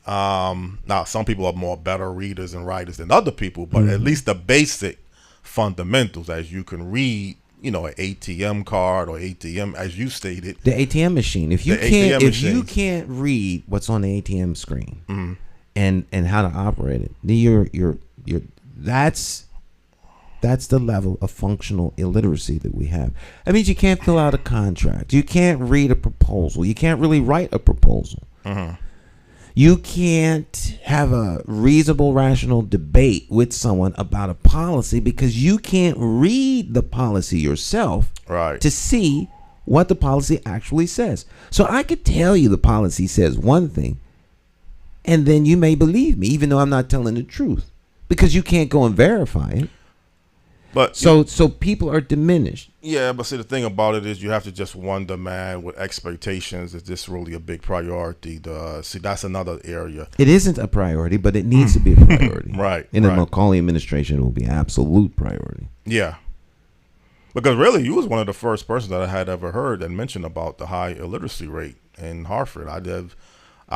Now, some people are more better readers and writers than other people, but at least the basic fundamentals, as you can read, you know, an ATM card or ATM, as you stated. The ATM machine. If you can't read what's on the ATM screen, mm-hmm. and how to operate it, then that's the level of functional illiteracy that we have. That means you can't fill out a contract. You can't read a proposal. You can't really write a proposal. Mm-hmm. You can't have a reasonable, rational debate with someone about a policy because you can't read the policy yourself to see what the policy actually says. So I could tell you the policy says one thing, and then you may believe me, even though I'm not telling the truth, because you can't go and verify it. But so people are diminished. Yeah, but see, the thing about it is you have to just wonder, man, with expectations, is this really a big priority? See, that's another area. It isn't a priority, but it needs to be a priority. Right. In the McCauley administration, it will be an absolute priority. Yeah. Because really, you was one of the first persons that I had ever heard that mentioned about the high illiteracy rate in Hartford. I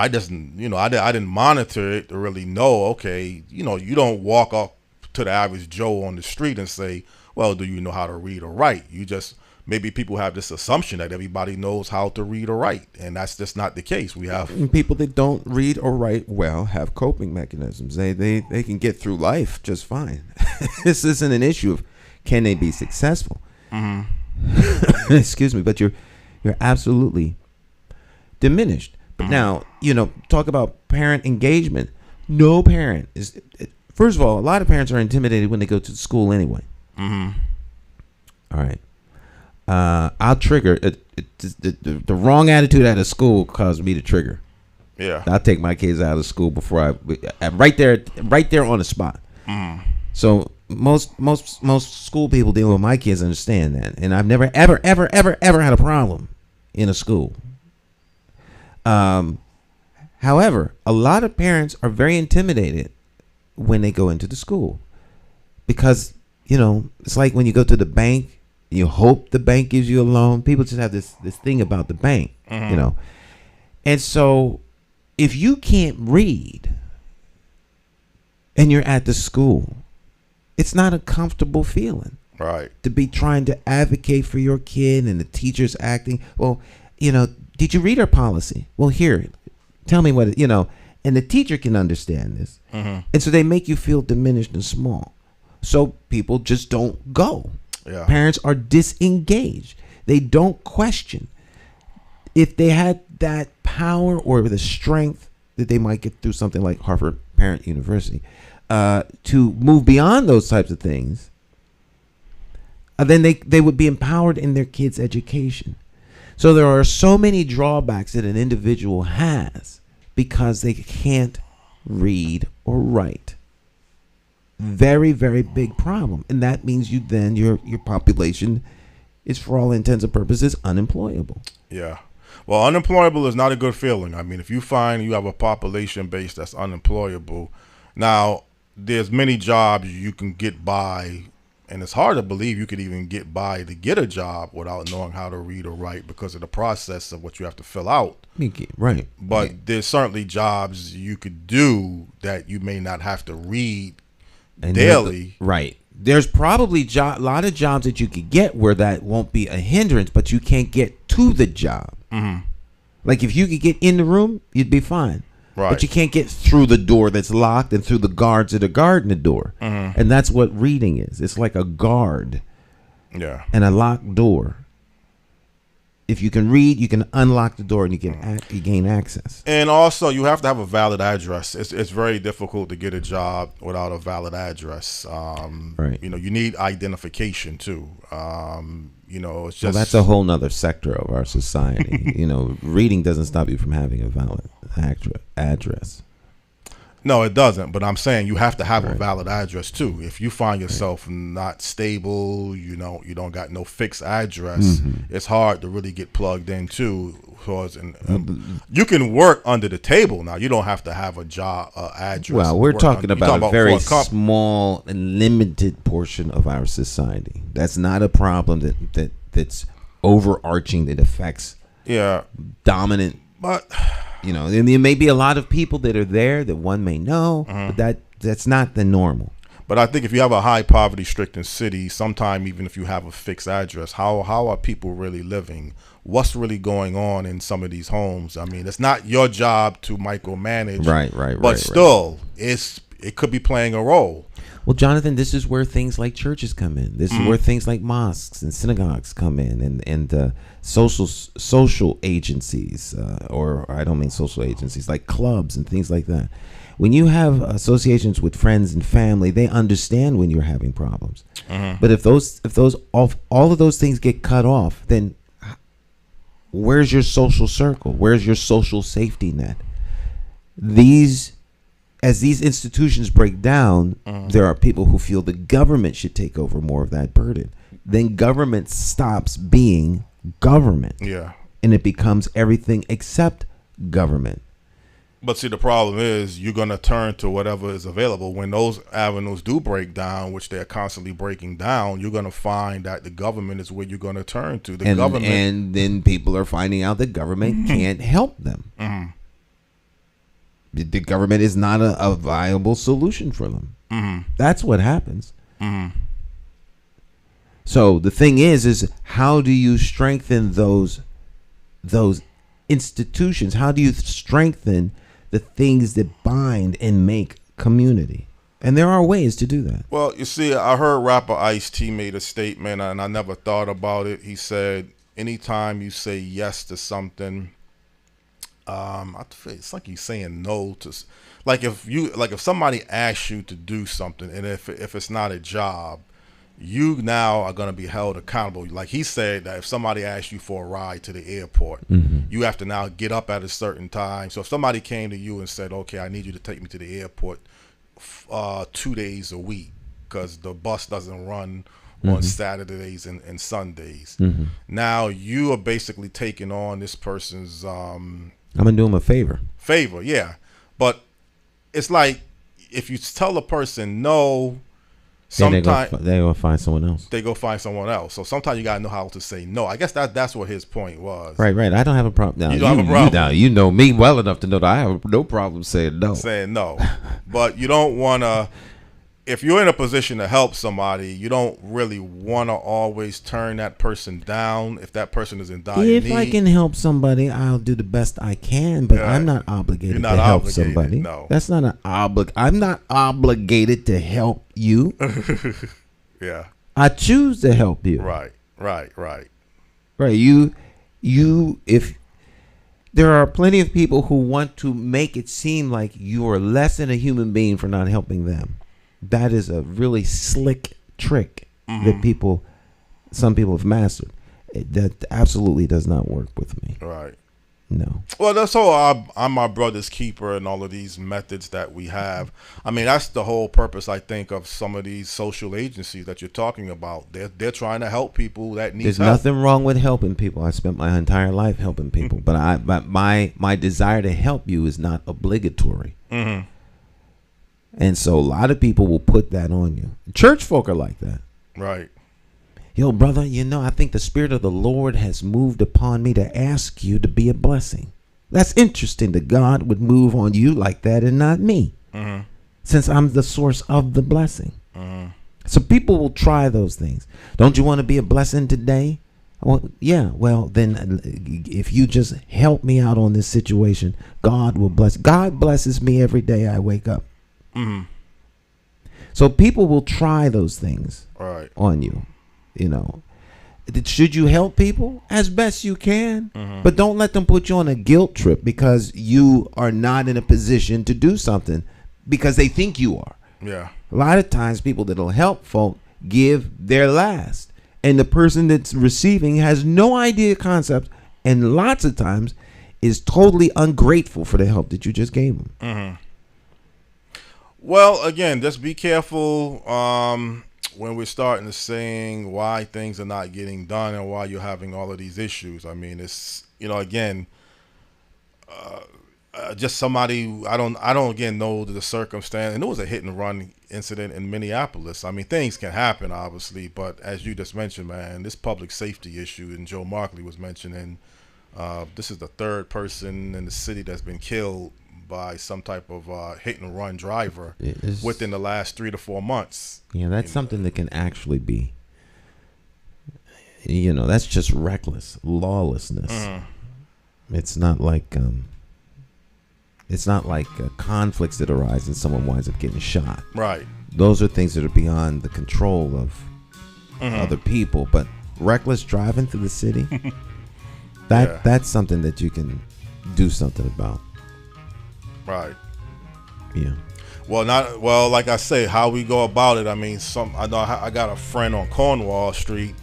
didn't monitor it to really know, okay, you know, you don't walk up to the average Joe on the street and say, well, do you know how to read or write? You just, maybe people have this assumption that everybody knows how to read or write, and that's just not the case. We have people that don't read or write well have coping mechanisms. They can get through life just fine. This isn't an issue of can they be successful. Mm-hmm. Excuse me, but you're absolutely diminished. But now, you know, talk about parent engagement. No parent is. First of all, a lot of parents are intimidated when they go to school anyway. Mm-hmm. All right. I'll trigger the wrong attitude out of school caused me to trigger. Yeah. I'll take my kids out of school before I'm right there on the spot. Mm. So most school people dealing with my kids understand that, and I've never ever had a problem in a school. However, a lot of parents are very intimidated when they go into the school because, you know, it's like when you go to the bank, you hope the bank gives you a loan. People just have this thing about the bank, you know. And so if you can't read and you're at the school, it's not a comfortable feeling. Right. To be trying to advocate for your kid and the teacher's acting. Well, did you read our policy? Well, here, tell me what, and the teacher can understand this. And so they make you feel diminished and small. So people just don't go. Yeah. Parents are disengaged. They don't question. If they had that power or the strength that they might get through something like Harvard Parent University to move beyond those types of things, then they would be empowered in their kids' education. So there are so many drawbacks that an individual has because they can't read or write. Very, very big problem. And that means your population is, for all intents and purposes, unemployable. Yeah. Well, unemployable is not a good feeling. I mean, if you find you have a population base that's unemployable, now there's many jobs you can get by, and it's hard to believe you could even get by to get a job without knowing how to read or write because of the process of what you have to fill out. Right. But there's certainly jobs you could do that you may not have to read daily. Right. There's probably a lot of jobs that you could get where that won't be a hindrance, but you can't get to the job. Like if you could get in the room, you'd be fine. Right. But you can't get through the door that's locked and through the guards that are guarding the door. And that's what reading is. It's like a guard. Yeah. And a locked door. If you can read, you can unlock the door and you gain access. And also, you have to have a valid address. It's very difficult to get a job without a valid address. Right. You need identification too. It's just. Well, that's a whole nother sector of our society. Reading doesn't stop you from having a valid address. No, it doesn't. But I'm saying you have to have a valid address too. If you find yourself not stable, you don't got no fixed address, it's hard to really get plugged in too. Because you can work under the table now. You don't have to have a job address. Well, we're talking about a very small and limited portion of our society. That's not a problem that's overarching that affects dominant. But and there may be a lot of people that are there that one may know, but that's not the normal. But I think if you have a high poverty stricken city, sometime even if you have a fixed address, how are people really living? What's really going on in some of these homes? I mean, it's not your job to micromanage, right. But still, it could be playing a role. Well, Jonathan, this is where things like churches come in. This is where things like mosques and synagogues come in, and social agencies, or I don't mean social agencies, like clubs and things like that. When you have associations with friends and family, they understand when you're having problems. But if all of those things get cut off, then where's your social circle? Where's your social safety net? As these institutions break down, there are people who feel the government should take over more of that burden. Then government stops being government. Yeah. And it becomes everything except government. But see, the problem is you're going to turn to whatever is available. When those avenues do break down, which they're constantly breaking down, you're going to find that the government is where you're going to turn to. And then people are finding out that government can't help them. The government is not a viable solution for them. That's what happens. So the thing is how do you strengthen those institutions? How do you strengthen the things that bind and make community? And there are ways to do that. Well, you see, I heard rapper Ice-T made a statement, and I never thought about it. He said, anytime you say yes to something, it's like he's saying no to, if somebody asks you to do something, and if it's not a job, you now are going to be held accountable. Like he said that if somebody asks you for a ride to the airport, you have to now get up at a certain time. So if somebody came to you and said, okay, I need you to take me to the airport 2 days a week because the bus doesn't run on Saturdays and Sundays. Now you are basically taking on this person's I'm gonna do him a favor, yeah. But it's like if you tell a person no, sometimes they go find someone else. They go find someone else. So sometimes you gotta know how to say no. I guess that's what his point was. Right. I don't have a problem. Now, you don't have a problem. You know me well enough to know that I have no problem saying no. But you don't want to. if you're in a position to help somebody, you don't really want to always turn that person down if that person is in dire need. If I can help somebody, I'll do the best I can, but I'm not obligated to help somebody. No. That's not I'm not obligated to help you. Yeah. I choose to help you. Right. If there are plenty of people who want to make it seem like you are less than a human being for not helping them. That is a really slick trick that some people have mastered. That absolutely does not work with me. Right. No. Well, that's all. I'm my brother's keeper and all of these methods that we have. I mean, that's the whole purpose, I think, of some of these social agencies that you're talking about. They're trying to help people that need help. There's nothing wrong with helping people. I spent my entire life helping people, but my desire to help you is not obligatory. Mm-hmm. And so a lot of people will put that on you. Church folk are like that. Right. Yo, brother, I think the Spirit of the Lord has moved upon me to ask you to be a blessing. That's interesting that God would move on you like that and not me, since I'm the source of the blessing. So people will try those things. Don't you want to be a blessing today? Well, yeah. Well, then if you just help me out on this situation, God will bless. God blesses me every day I wake up. So people will try those things on you. Should you help people as best you can, but don't let them put you on a guilt trip because you are not in a position to do something because they think you are. Yeah. A lot of times people that'll help folk give their last, and the person that's receiving has no idea concept, and lots of times is totally ungrateful for the help that you just gave them. Well, again, just be careful when we're starting to saying why things are not getting done and why you're having all of these issues. I mean, it's, again, just somebody, I don't again know the circumstance. And it was a hit and run incident in Minneapolis. I mean, things can happen, obviously, but as you just mentioned, man, this public safety issue, and Joe Markley was mentioning, this is the third person in the city that's been killed by some type of hit and run driver within the last 3 to 4 months. Yeah, that's something that can actually be, that's just reckless lawlessness. It's not like conflicts that arise and someone winds up getting shot. Right. Those are things that are beyond the control of other people. But reckless driving through the city, that's something that you can do something about. Right. Yeah. Well, like I say, how we go about it. I mean, I know I got a friend on Cornwall Street.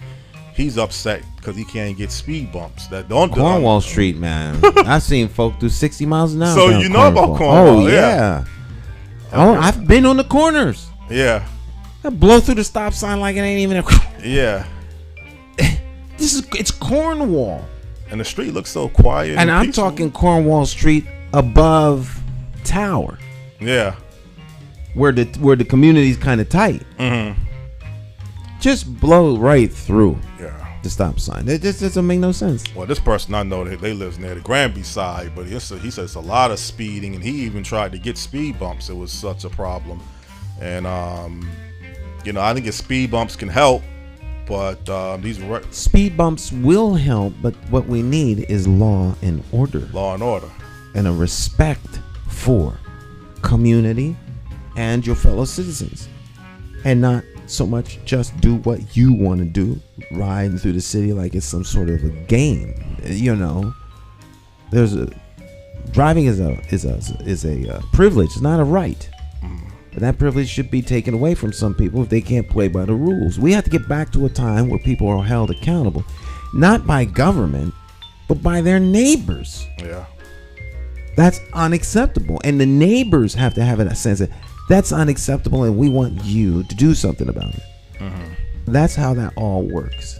He's upset because he can't get speed bumps. That don't do Cornwall Street, man. I've seen folk do 60 miles an hour. So you know about Cornwall? Oh yeah. Oh, I've been on the corners. Yeah. I blow through the stop sign like it ain't even Yeah. It's Cornwall. And the street looks so quiet. And I'm peaceful. talking Cornwall Street above Tower. Yeah. Where the community's kind of tight. Just blow right through the stop sign. It just doesn't make no sense. Well, this person I know, they lives near the Granby side, but he said it's a lot of speeding, and he even tried to get speed bumps. It was such a problem. And I think speed bumps can help, but these speed bumps will help, but what we need is law and order. Law and order. And a respect for community and your fellow citizens, and not so much just do what you want to do, riding through the city like it's some sort of a game. Driving is a privilege. It's not a right, and that privilege should be taken away from some people if they can't play by the rules. We have to get back to a time where people are held accountable, not by government, but by their neighbors. Yeah. That's unacceptable. And the neighbors have to have a sense that that's unacceptable and we want you to do something about it. That's how that all works.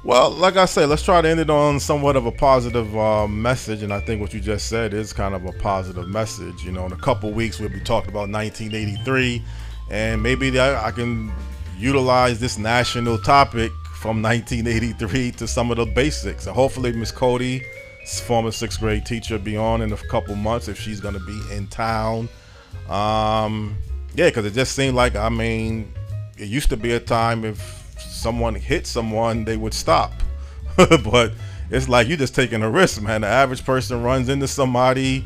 Well, like I said, let's try to end it on somewhat of a positive message. And I think what you just said is kind of a positive message. In a couple weeks, we'll be talking about 1983. And maybe I can utilize this national topic from 1983 to some of the basics. And hopefully Miss Cody, former 6th grade teacher, be on in a couple months if she's going to be in town. Yeah, because it just seemed like, I mean, it used to be a time if someone hit someone, they would stop. But it's like you just taking a risk, man. The average person runs into somebody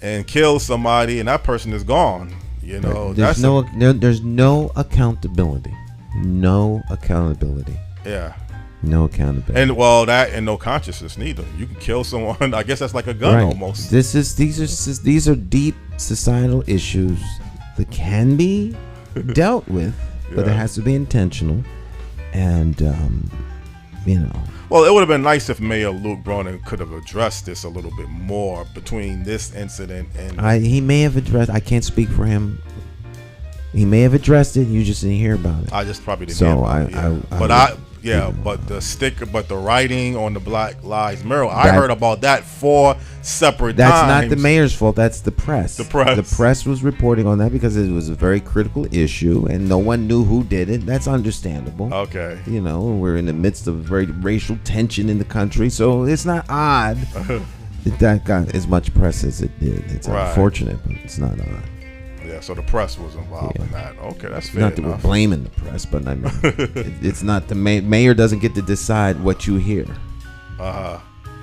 and kills somebody, and that person is gone. You know, there's no accountability. No accountability. Yeah. No accountability. And well, that and no consciousness neither. You can kill someone. I guess that's like a gun almost. These are deep societal issues that can be dealt with, but it has to be intentional. And you know. Well, it would have been nice if Mayor Luke Bronin could have addressed this a little bit more between this incident and. He may have addressed. I can't speak for him. He may have addressed it. You just didn't hear about it. I just probably didn't hear about it. But the sticker, but the writing on the Black Lives Matter, I heard about that 4 separate times. That's not the mayor's fault. That's the press. The press. The press was reporting on that because it was a very critical issue, and no one knew who did it. That's understandable. Okay. You know, we're in the midst of very racial tension in the country, so it's not odd that got as much press as it did. It's unfortunate, but it's not odd. Yeah, so the press was involved in that. Okay, that's fair. Not that we're blaming the press, but I mean, it's not the mayor doesn't get to decide what you hear,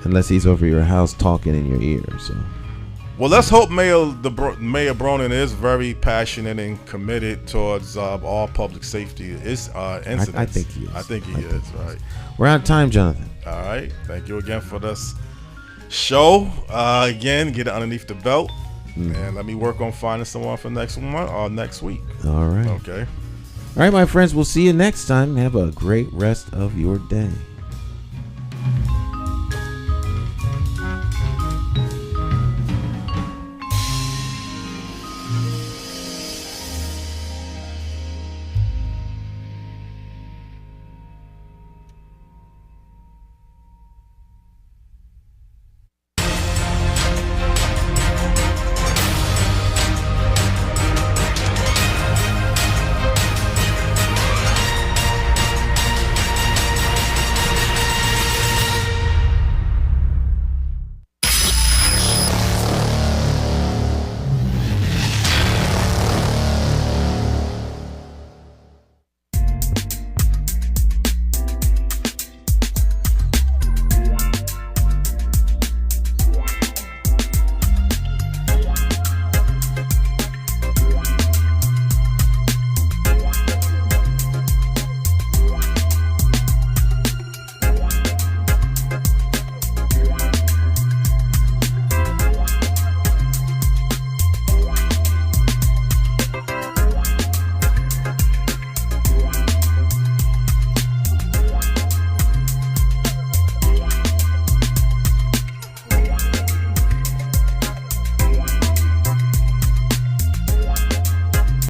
unless he's over your house talking in your ear. So, well, let's hope Mayor Bronin is very passionate and committed towards all public safety incidents. I think he is. I think he is. Right. We're out of time, Jonathan. All right. Thank you again for this show. Again, get it underneath the belt. And let me work on finding someone for next week. All right. Okay. All right, my friends. We'll see you next time. Have a great rest of your day.